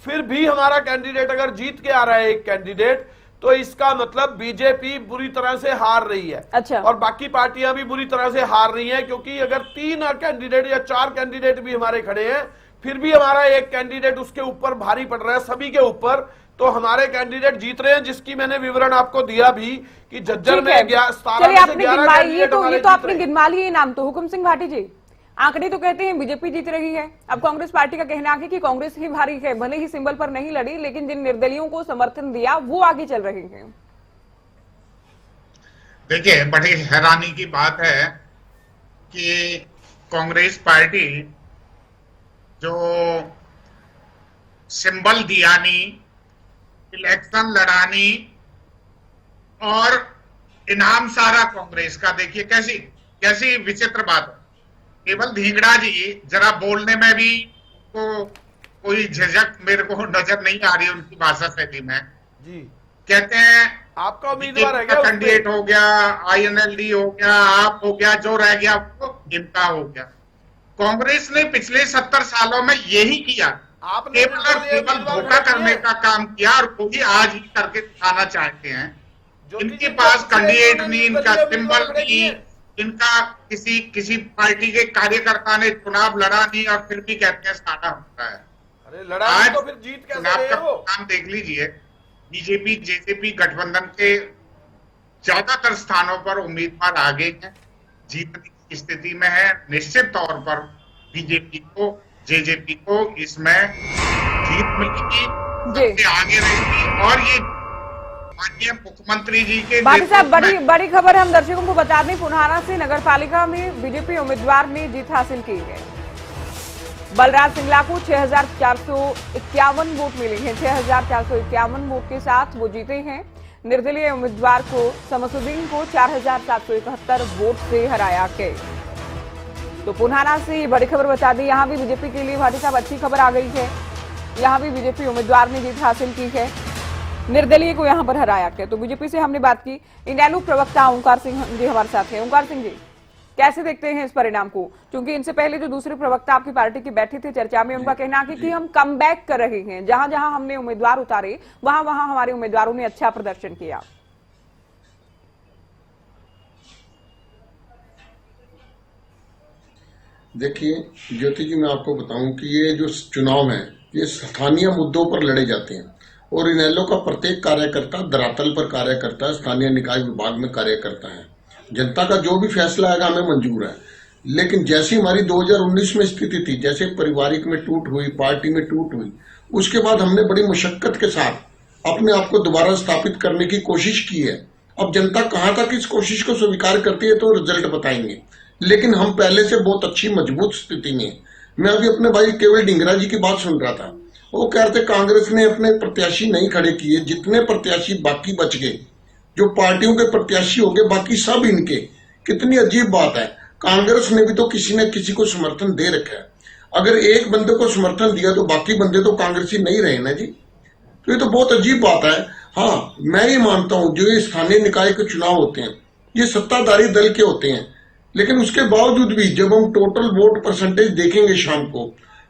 फिर भी हमारा कैंडिडेट अगर जीत के आ रहा है एक कैंडिडेट, तो इसका मतलब बीजेपी बुरी तरह से हार रही है। अच्छा। और बाकी पार्टियां भी बुरी तरह से हार रही हैं, क्योंकि अगर 3 कैंडिडेट या 4 कैंडिडेट भी हमारे खड़े हैं, फिर भी हमारा एक कैंडिडेट उसके ऊपर भारी पड़ रहा है, सभी के ऊपर। तो हमारे कैंडिडेट जीत रहे हैं, जिसकी मैंने विवरण आपको दिया भी कि झज्जर में 17 में से 11 कैंडिडेट हमारे जीत रहे हैं। आपने गिनवा लिए नाम। तो हुकुम सिंह भाटी जी, आंकड़े तो कहते हैं बीजेपी जीत रही है। अब कांग्रेस पार्टी का कहना है कि कांग्रेस ही भारी है, भले ही सिंबल पर नहीं लड़ी, लेकिन जिन निर्दलियों को समर्थन दिया वो आगे चल रहे हैं। देखिए, बड़ी हैरानी की बात है कि कांग्रेस पार्टी जो सिंबल दियानी, इलेक्शन लड़ानी और इनाम सारा कांग्रेस का, देखिए कैसी विचित्र बात है। केवल ढींगरा जी जरा बोलने में भी कोई झिझक मेरे को नजर नहीं आ रही उनकी भाषा शैली में जी। कहते हैं आपका उम्मीदवार है क्या? कैंडिडेट हो गया, आईएनएलडी हो गया, आप हो गया, जो रह गया वो इनका हो गया। कांग्रेस ने पिछले 70 सालों में यही किया, केवल धोखा करने का काम किया, और वो भी आज ही करके दिखाना चाहते हैं। इनके पास कैंडिडेट नहीं, इनका सिंबल नहीं, इनका किसी पार्टी के कार्यकर्ता ने चुनाव लड़ा नहीं, और फिर भी कहते हैं सादा होता है। अरे लड़ा तो फिर जीत कैसे चुनाव का वो? काम देख लीजिए, बीजेपी जेजेपी गठबंधन के ज्यादातर स्थानों पर उम्मीदवार आगे हैं, जीतने की स्थिति में है। निश्चित तौर पर बीजेपी को, जेजेपी को इसमें जीत मिलेगी, सबसे आगे रहेगी। और ये माननीय मुख्यमंत्री जी के भाटी साहब, नेतृत्व में बड़ी खबर हम दर्शकों को बता दें, पुन्हाना से नगर पालिका में बीजेपी उम्मीदवार ने जीत हासिल की है। बलराज सिंगला को 6,451 वोट मिले हैं। 6,451 वोट के साथ वो जीते हैं। निर्दलीय उम्मीदवार को समसुद्दीन को 4,771 वोट से हराया गया। तो पुन्हाना से ये बड़ी खबर बता दी। यहां भी बीजेपी के लिए भाटी साहब अच्छी खबर आ गई है। यहां भी बीजेपी उम्मीदवार ने जीत हासिल की है, निर्दलीय को यहां पर हराया गया। तो बीजेपी से हमने बात की। इनेलो प्रवक्ता ओंकार सिंह जी हमारे साथ हैं। ओंकार सिंह जी, कैसे देखते हैं इस परिणाम को? क्योंकि इनसे पहले जो दूसरे प्रवक्ता आपकी पार्टी के बैठे थे चर्चा में, उनका कहना है कि हम कमबैक कर रहे हैं। जहां जहां हमने उम्मीदवार उतारे वहां वहां हमारे उम्मीदवारों ने अच्छा प्रदर्शन किया। देखिए ज्योति जी, मैं आपको बताऊं कि ये जो चुनाव है ये स्थानीय मुद्दों पर लड़े जाते हैं और इनेलो का प्रत्येक कार्यकर्ता धरातल पर कार्य करता है, स्थानीय निकाय विभाग में कार्य करता है। जनता का जो भी फैसला आएगा हमें मंजूर है। लेकिन जैसी हमारी 2019 में स्थिति थी, जैसे पारिवारिक में टूट हुई, पार्टी में टूट हुई, उसके बाद हमने बड़ी मुशक्कत के साथ अपने आप को दोबारा स्थापित करने की कोशिश की है। अब जनता कहां तक इस कोशिश को स्वीकार करती है तो रिजल्ट बताएंगे, लेकिन हम पहले से बहुत अच्छी मजबूत स्थिति में हैं। मैं अभी अपने भाई केवल डिंगरा जी की बात सुन रहा था। वो कह रहे थे कांग्रेस ने अपने प्रत्याशी नहीं खड़े किए, जितने प्रत्याशी बाकी बच गए, जो पार्टियों के प्रत्याशी हो गए, बाकी सब इनके। कितनी अजीब बात है, कांग्रेस ने भी तो किसी न किसी को समर्थन दे रखा है। अगर एक बंदे को समर्थन दिया तो बाकी बंदे तो कांग्रेसी नहीं रहे ना जी। तो ये तो बहुत अजीब बात है। हाँ, मैं ये मानता हूं जो ये स्थानीय निकाय के चुनाव होते हैं ये सत्ताधारी दल के होते हैं, लेकिन उसके बावजूद भी जब हम टोटल वोट परसेंटेज देखेंगे शाम को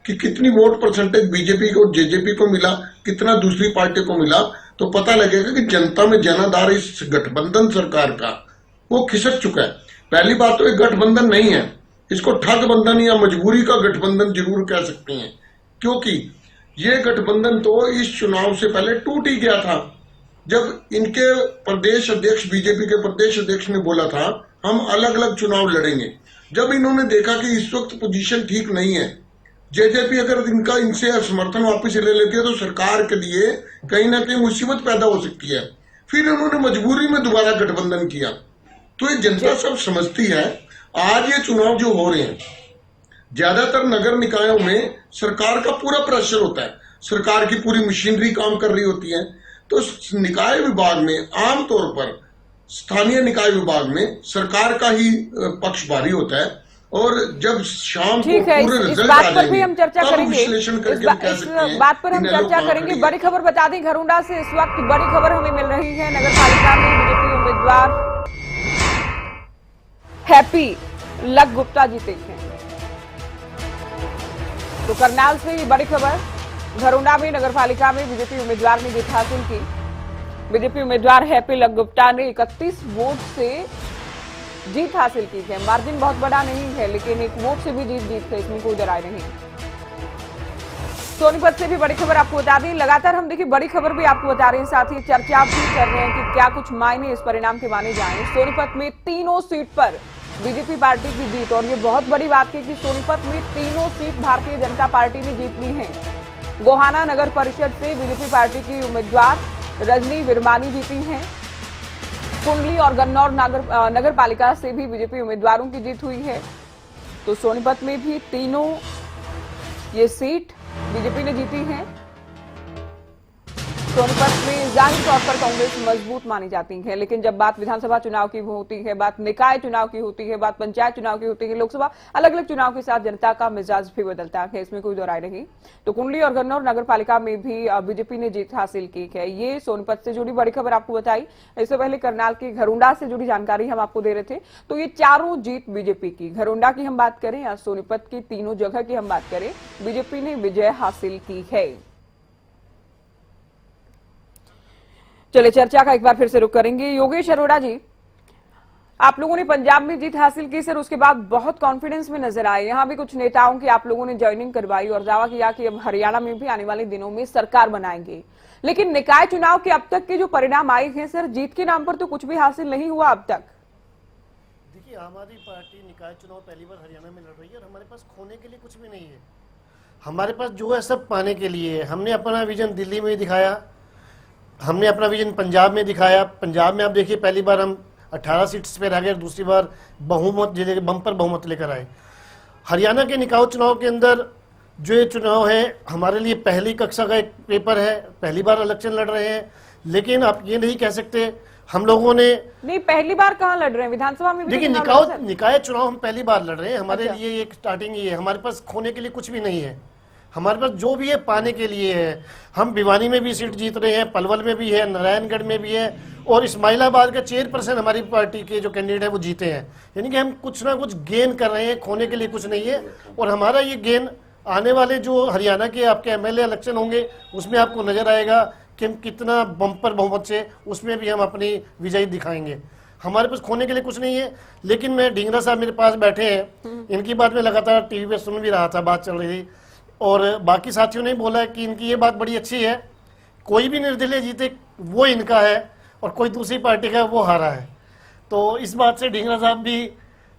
कि कितनी वोट परसेंटेज बीजेपी को, जेजेपी को मिला, कितना दूसरी पार्टी को मिला, तो पता लगेगा कि जनता में जनाधार इस गठबंधन सरकार का वो खिसक चुका है। पहली बात तो ये गठबंधन नहीं है, इसको ठग बंधन या मजबूरी का गठबंधन जरूर कह सकते हैं, क्योंकि ये गठबंधन तो इस चुनाव से पहले टूट ही गया था। जब इनके प्रदेश अध्यक्ष, बीजेपी के प्रदेश अध्यक्ष ने बोला था हम अलग अलग चुनाव लड़ेंगे, जब इन्होंने देखा कि इस वक्त पोजीशन ठीक नहीं है, जेजेपी अगर इनसे समर्थन वापस ले लेती है तो सरकार के लिए कहीं ना कहीं मुसीबत पैदा हो सकती है, फिर इन्होंने मजबूरी में दोबारा गठबंधन किया। तो ये जनता सब समझती है। आज ये चुनाव जो हो रहे हैं, ज्यादातर नगर निकायों में सरकार का पूरा प्रेशर होता है, सरकार की पूरी मशीनरी काम कर रही होती है। तो निकाय विभाग में आमतौर पर, स्थानीय निकाय विभाग में सरकार का ही पक्ष भारी होता है, और जब शाम को पूरे रिजल्ट आ जाएंगे हम चर्चा करेंगे। विश्लेषण करके हम कह सकते हैं बात पर हम चर्चा करेंगे। बड़ी खबर बता दें, घरोंडा से इस वक्त बड़ी खबर हमें मिल रही है। नगर पालिका में बीजेपी उम्मीदवार हैप्पी लक गुप्ता जीते हैं। तो करनाल से ये बड़ी खबर, घरोंडा में नगर पालिका में बीजेपी उम्मीदवार ने जीत हासिल की। बीजेपी उम्मीदवार हैप्पी लक गुप्ता ने 31 वोट से जीत हासिल की है। मार्जिन बहुत बड़ा नहीं है, लेकिन एक वोट से भी जीत है, इसमें कोई दरार नहीं। सोनीपत से भी बड़ी खबर आपको बता दें। लगातार हम देखिए बड़ी खबर भी आपको बता रहे हैं, साथ ही चर्चा भी कर रहे हैं कि क्या कुछ मायने इस परिणाम के माने जाएं। सोनीपत में तीनों सीट पर बीजेपी पार्टी की जीत, और ये बहुत बड़ी बात है कि सोनीपत में तीनों सीट भारतीय जनता पार्टी ने जीत ली है। गोहाना नगर परिषद से बीजेपी पार्टी की उम्मीदवार रजनी विरमानी जीती हैं। कुंडली और गन्नौर नगर पालिका से भी बीजेपी उम्मीदवारों की जीत हुई है। तो सोनीपत में भी तीनों ये सीट बीजेपी ने जीती है। सोनीपत में जाहिर तौर पर कांग्रेस मजबूत मानी जाती है, लेकिन जब बात विधानसभा चुनाव की होती है, बात निकाय चुनाव की होती है, बात पंचायत चुनाव की होती है, लोकसभा, अलग अलग चुनाव के साथ जनता का मिजाज भी बदलता है, इसमें कोई दो राय नहीं। तो कुंडली और गन्नौर नगर पालिका में भी बीजेपी ने जीत हासिल की है। ये सोनीपत से जुड़ी बड़ी खबर आपको बताई। इससे पहले करनाल की घरोंडा से जुड़ी जानकारी हम आपको दे रहे थे। तो ये चारों जीत बीजेपी की, घरोंडा की हम बात करें या सोनीपत की, तीनों जगह की हम बात करें, बीजेपी ने विजय हासिल की है। चलिए चर्चा का एक बार फिर से रुख करेंगे। योगेश अरोड़ा जी, आप लोगों ने पंजाब में जीत हासिल की सर, उसके बाद बहुत कॉन्फिडेंस में नजर आए। यहाँ भी कुछ नेताओं की आप लोगों ने ज्वाइनिंग करवाई और दावा किया कि अब हरियाणा में भी आने वाले दिनों में सरकार बनाएंगे, लेकिन निकाय चुनाव के अब तक के जो परिणाम आए हैं सर, जीत के नाम पर तो कुछ भी हासिल नहीं हुआ अब तक। देखिए, हमारी पार्टी निकाय चुनाव पहली बार हरियाणा में लड़ रही है और हमारे पास खोने के लिए कुछ भी नहीं है। हमारे पास जो है सब पाने के लिए है। हमने अपना विजन दिल्ली में ही दिखाया, हमने अपना विजन पंजाब में दिखाया। पंजाब में आप देखिए पहली बार हम 18 सीट्स पे रह गए, दूसरी बार बहुमत जिले बम्पर बहुमत लेकर आए। हरियाणा के निकाय चुनाव के अंदर जो ये चुनाव है हमारे लिए पहली कक्षा का एक पेपर है, पहली बार इलेक्शन लड़ रहे हैं, लेकिन आप ये नहीं कह सकते हम लोगों ने नहीं पहली बार कहाँ लड़ रहे हैं, विधानसभा में भी देखिए तो चुनाव लड़ रहे हैं। निकाय चुनाव हम पहली बार लड़ रहे हैं। हमारे अच्छा। लिए एक स्टार्टिंग ही है, हमारे पास खोने के लिए कुछ भी नहीं है, हमारे पास जो भी है पाने के लिए है। हम भिवानी में भी सीट जीत रहे हैं, पलवल में भी है, नारायणगढ़ में भी है, और इस्माइलाबाद का चेयरपर्सन हमारी पार्टी के जो कैंडिडेट है वो जीते हैं। यानी कि हम कुछ ना कुछ गेन कर रहे हैं, खोने के लिए कुछ नहीं है। और हमारा ये गेन आने वाले जो हरियाणा के आपके एमएलए इलेक्शन होंगे उसमें आपको नजर आएगा कि हम कितना बम्पर बहुमत से उसमें भी हम अपनी विजय दिखाएंगे। हमारे पास खोने के लिए कुछ नहीं है। लेकिन मैं ढींगरा साहब मेरे पास बैठे हैं, इनकी बात में लगातार टीवी पे सुन भी रहा था, बात चल रही थी, और बाकी साथियों ने बोला कि इनकी ये बात बड़ी अच्छी है, कोई भी निर्दलीय जीते वो इनका है और कोई दूसरी पार्टी का वो हारा है। तो इस बात से ढींगरा साहब भी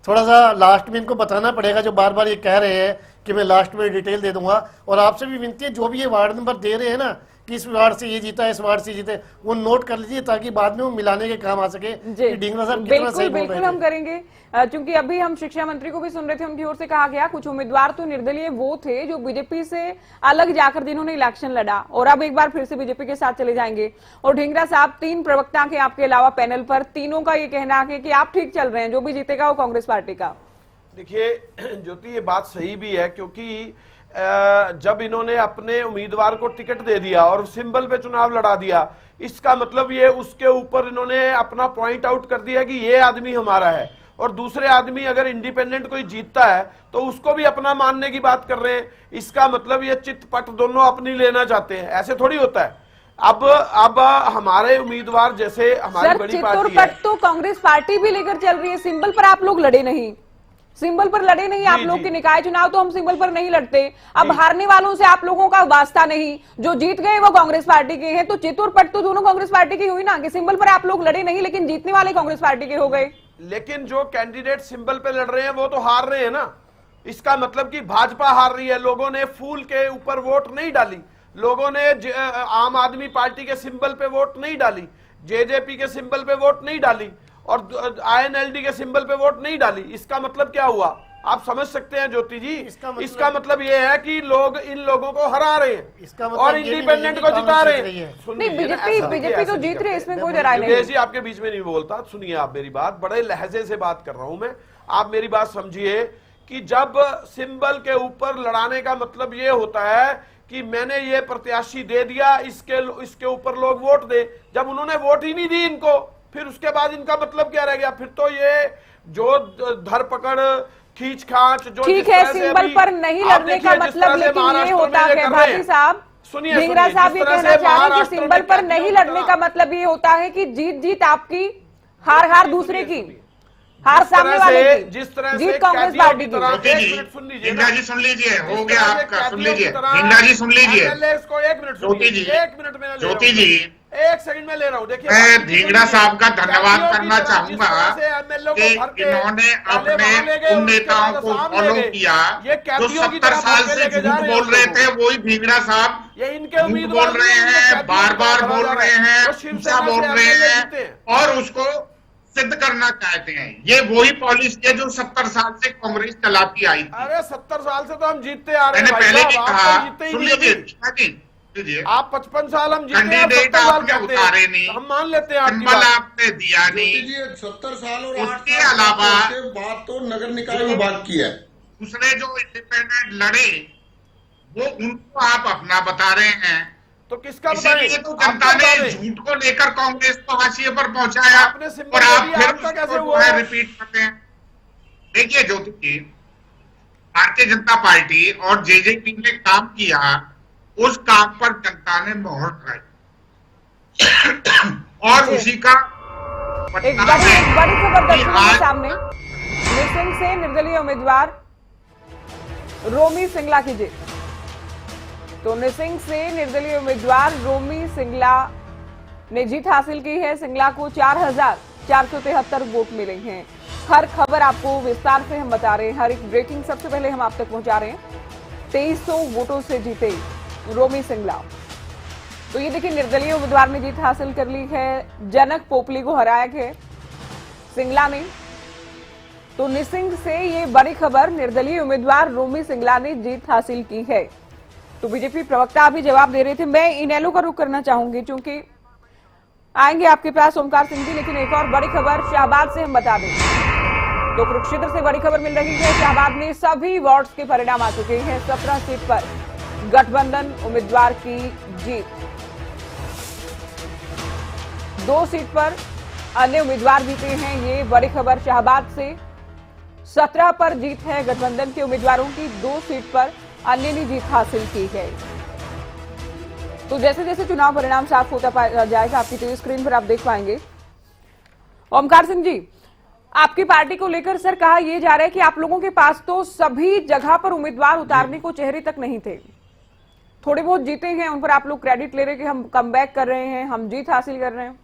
थोड़ा सा लास्ट में इनको बताना पड़ेगा, जो बार बार ये कह रहे हैं कि मैं लास्ट में डिटेल दे दूंगा। और आपसे भी विनती है, जो भी ये वार्ड नंबर दे रहे हैं ना कि इस वार्ड से ये जीता, इस वार्ड से जीते, वो नोट कर लीजिए ताकि बाद में वो मिलाने के काम आ सके कि ढींगरा साहब कितना सही बोल रहे बिल्कुल हम करेंगे। क्योंकि अभी हम शिक्षा मंत्री को भी सुन रहे थे, उनकी ओर से कहा गया कुछ उम्मीदवार तो निर्दलीय वो थे जो बीजेपी से अलग जाकर जिन्होंने इलेक्शन लड़ा और अब एक बार फिर से बीजेपी के साथ चले जाएंगे। और ढींगरा साहब 3 प्रवक्ता के आपके अलावा पैनल पर, तीनों का ये कहना है कि आप ठीक चल रहे हैं, जो भी जीतेगा वो कांग्रेस पार्टी का। देखिए ज्योति, ये बात सही भी है, क्योंकि जब इन्होंने अपने उम्मीदवार को टिकट दे दिया और सिंबल पे चुनाव लड़ा दिया, इसका मतलब ये उसके ऊपर इन्होंने अपना पॉइंट आउट कर दिया कि ये आदमी हमारा है। और दूसरे आदमी अगर इंडिपेंडेंट कोई जीतता है तो उसको भी अपना मानने की बात कर रहे हैं। इसका मतलब ये चित पट दोनों अपनी लेना चाहते हैं, ऐसे थोड़ी होता है। अब हमारे उम्मीदवार जैसे हमारी बड़ी पार्टी है, तो कांग्रेस पार्टी भी लेकर चल रही है, सिंबल पर आप लोग लड़े नहीं, सिंबल पर लड़े नहीं आप लोग के निकाय चुनाव, तो हम सिंबल पर नहीं लड़ते। अब हारने वालों से आप लोगों का वास्ता नहीं, जो जीत गए वो कांग्रेस पार्टी के हैं, तो चित और पट तो दोनों कांग्रेस पार्टी की हुई ना, कि सिंबल पर आप लोग लड़े नहीं लेकिन जीतने वाले कांग्रेस पार्टी के हो गए। लेकिन जो कैंडिडेट सिंबल पे लड़ रहे हैं वो तो हार रहे हैं ना। इसका मतलब कि भाजपा हार रही है। लोगों ने फूल के ऊपर वोट नहीं डाली, लोगों ने आम आदमी पार्टी के सिंबल पे वोट नहीं डाली, जेजेपी के सिंबल पे वोट नहीं डाली और आईएनएलडी के सिंबल पे वोट नहीं डाली। इसका मतलब क्या हुआ आप समझ सकते हैं ज्योति जी? इसका मतलब ये है कि लोग इन लोगों को हरा रहे हैं, इसका मतलब और इंडिपेंडेंट को जिता रहे हैं। नहीं, बीजेपी तो जीत रही है, इसमें कोई लड़ाई नहीं। जी आपके बीच में नहीं बोलता, सुनिए आप मेरी बात, बड़े लहजे से बात कर रहा हूं मैं, आप मेरी बात समझिए कि जब सिंबल के ऊपर लड़ाने का मतलब ये होता है कि मैंने ये प्रत्याशी दे दिया, इसके ऊपर लोग वोट दे। जब उन्होंने वोट ही नहीं दी इनको, फिर उसके बाद इनका मतलब क्या रह गया? फिर तो ये जो धरपकड़ खींच खाच जो ठीक है, सिंबल पर नहीं लड़ने का मतलब लेकिन ये होता है भाटी साहब, सुनिए ढींगरा साहब ये कहना चाह रहे हैं कि सिंबल पर नहीं लड़ने का मतलब ये होता है कि जीत आपकी, हार दूसरे की, हार सामने वाले की, जिस तरह जीत कांग्रेस पार्टी की। सुन लीजिए, हो गया आपका, सुन लीजिए ढींगरा जी, सुन लीजिए इसको 1 मिनट, एक मिनट में ज्योति जी, 1 सेकंड में ले रहा हूँ। देखिए मैं ढींगरा साहब का धन्यवाद करना चाहूंगा कि इन्होंने अपने उन नेताओं को फॉलो किया जो 70 साल से झूठ बोल रहे थे। वही ढींगरा साहब झूठ बोल रहे हैं, बार बार बोल रहे हैं, झूठा बोल रहे हैं और उसको सिद्ध करना चाहते हैं। ये वही पॉलिसी है जो 70 साल से कांग्रेस चलाती आई थी। अरे 70 साल से तो हम जीतते आ रहे हैं। मैंने पहले भी कहा, सुन लीजिए, आप 55 साल हम जीते, कैंडिडेट आपने उतारे नहीं, हम मान लेते हैं, सिंबल आपने दिया नहीं, 70 साल और उसके अलावा बात तो नगर निकाय विभाग की है। दूसरे जो इंडिपेंडेंट लड़े वो उनको आप अपना बता रहे हैं, तो किसका इसीलिए तो जनता ने झूठ को लेकर कांग्रेस को हाशिए पर पहुंचाया और आप फिर उसको रिपीट करते हैं। देखिए ज्योति जी, भारतीय जनता पार्टी और जेजेपी ने काम किया, उस काम पर जनता ने मोहर लगाई और उसी का एक बड़ी खबर दर्शकों के सामने, निसिंग से निर्दलीय उम्मीदवार रोमी सिंगला की जीत। तो निसिंग से निर्दलीय उम्मीदवार रोमी सिंगला ने जीत हासिल की है। सिंगला को 4,473 वोट मिले हैं। हर खबर आपको विस्तार से हम बता रहे हैं, हर एक ब्रेकिंग सबसे पहले हम आप तक पहुंचा रहे हैं। 2300 वोटों से जीते रोमी सिंगला। तो ये देखिए निर्दलीय उम्मीदवार ने जीत हासिल कर ली है, जनक पोपली को हराया है सिंगला ने। तो निसिंग से ये बड़ी खबर, निर्दलीय उम्मीदवार रोमी सिंगला ने जीत हासिल की है। तो बीजेपी प्रवक्ता अभी जवाब दे रहे थे। मैं इनेलो का रुख करना चाहूंगी क्योंकि आएंगे आपके पास ओमकार सिंह जी, लेकिन एक और बड़ी खबर शाहबाद से हम बता दें। तो कुरुक्षेत्र से बड़ी खबर मिल रही है, शाहबाद में सभी वार्ड्स के परिणाम आ चुके हैं। 17 सीट पर गठबंधन उम्मीदवार की जीत, 2 सीट पर अन्य उम्मीदवार जीते हैं। ये बड़ी खबर शाहबाद से 17 पर जीत है गठबंधन के उम्मीदवारों की, 2 सीट पर अन्य ने जीत हासिल की है। तो जैसे जैसे चुनाव परिणाम साफ होता जाएगा आपकी टीवी स्क्रीन पर आप देख पाएंगे। ओमकार सिंह जी, आपकी पार्टी को लेकर सर कहा यह जा रहा है कि आप लोगों के पास तो सभी जगह पर उम्मीदवार उतारने को चेहरे तक नहीं थे, थोड़े बहुत जीते हैं, उन पर आप लोग क्रेडिट ले रहे हैं कि हम कमबैक कर रहे हैं, हम जीत हासिल कर रहे हैं।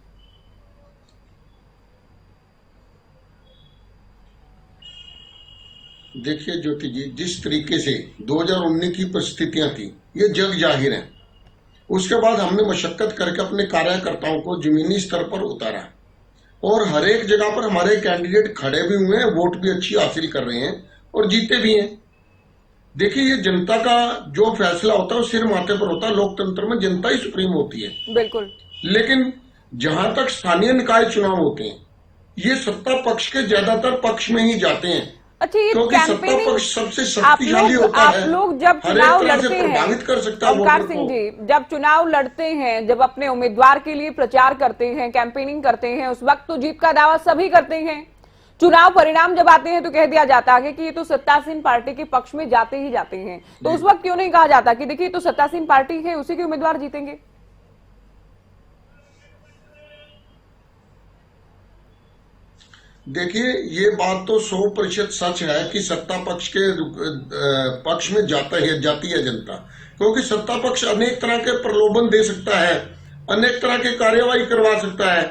देखिए ज्योति जी, जिस तरीके से 2019 की परिस्थितियां थी ये जग जाहिर है। उसके बाद हमने मशक्कत करके अपने कार्यकर्ताओं को जमीनी स्तर पर उतारा और हर एक जगह पर हमारे कैंडिडेट खड़े भी हुए हैं, वोट भी अच्छी हासिल कर रहे हैं और जीते भी हैं। देखिए ये जनता का जो फैसला होता है वो सिर माथे पर होता है। लोकतंत्र में जनता ही सुप्रीम होती है। बिल्कुल। लेकिन जहां तक स्थानीय निकाय चुनाव होते हैं ये सत्ता पक्ष के ज्यादातर पक्ष में ही जाते हैं। अच्छा, ये क्योंकि सत्ता पक्ष सबसे शक्तिशाली होता है, आप लोग जब चुनाव लड़ते हैं, कर सकता है ओमकार सिंह जी, जब चुनाव लड़ते हैं, जब अपने उम्मीदवार के लिए प्रचार करते हैं, कैंपेनिंग करते हैं, उस वक्त तो जीत का दावा सभी करते हैं। चुनाव परिणाम जब आते हैं तो कह दिया जाता है कि ये तो सत्तासीन पार्टी के पक्ष में जाते ही जाते हैं। तो उस वक्त क्यों नहीं कहा जाता कि देखिए तो सत्तासीन पार्टी है, उसी के उम्मीदवार जीतेंगे? देखिए ये बात तो 100% सच है कि सत्ता पक्ष के पक्ष में जाती है जनता, क्योंकि सत्ता पक्ष अनेक तरह के प्रलोभन दे सकता है, अनेक तरह की कार्यवाही करवा सकता है,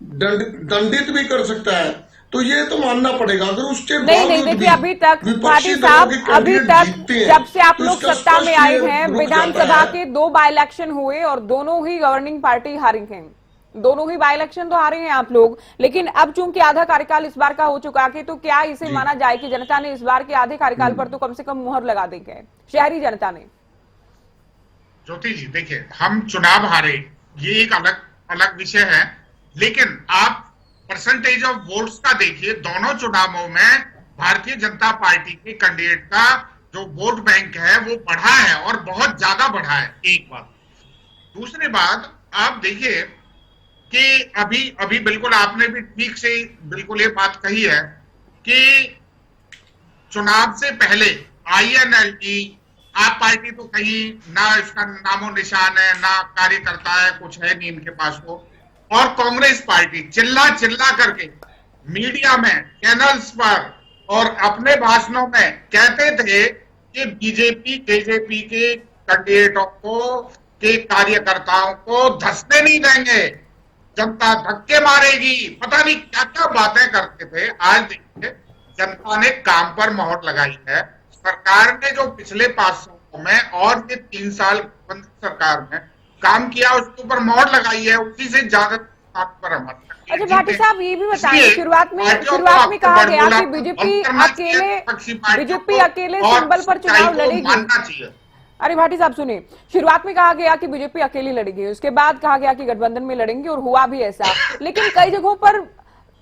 दंडित भी कर सकता है। तो ये तो मानना पड़ेगा। अगर उसके नहीं देखिए अभी तक भाटी साहब, अभी तक जब से आप लोग सत्ता में आए हैं, विधानसभा के 2 बाई इलेक्शन हुए और दोनों ही गवर्निंग पार्टी हारी हैं, दोनों ही बाई इलेक्शन तो हारे हैं आप लोग। लेकिन अब चूंकि आधा कार्यकाल इस बार का हो चुका है, तो क्या इसे माना जाए कि जनता ने इस बार के आधे कार्यकाल पर तो कम से कम मुहर लगा दी है, शहरी जनता ने? ज्योति जी देखिए, हम चुनाव हारे ये एक अलग विषय है, लेकिन आप परसेंटेज ऑफ वोट्स का देखिए, दोनों चुनावों में भारतीय जनता पार्टी के कैंडिडेट का जो वोट बैंक है वो बढ़ा है और बहुत ज्यादा बढ़ा है। एक बात। दूसरी बात आप देखिए कि अभी बिल्कुल आपने भी ठीक से बिल्कुल ये बात कही है कि चुनाव से पहले INLD आप पार्टी तो कहीं ना इसका नामो निशान है, ना कार्यकर्ता है, कुछ है नहीं इनके पास तो। और कांग्रेस पार्टी चिल्ला करके मीडिया में, चैनल्स पर और अपने भाषणों में कहते थे कि बीजेपी KJP के कैंडिडेटों को, के कार्यकर्ताओं को धंसने नहीं देंगे, जनता धक्के मारेगी, पता नहीं क्या क्या बातें करते थे। आज देखिए जनता ने काम पर मोहर लगाई है। सरकार ने जो पिछले 5 सालों में और ये 3 साल सरकार में काम किया उसके ऊपर मोहर लगाई है, उसी से ज्यादा पर हमारे। अच्छा भाटी साहब ये भी बताइए, शुरुआत में कहा गया कि बीजेपी अकेले सिंबल पर चुनाव लड़ेगी। अरे भाटी साहब सुनिए, शुरुआत में कहा गया कि बीजेपी अकेली लड़ेगी, उसके बाद कहा गया कि गठबंधन में लड़ेंगे और हुआ भी ऐसा, लेकिन कई जगहों पर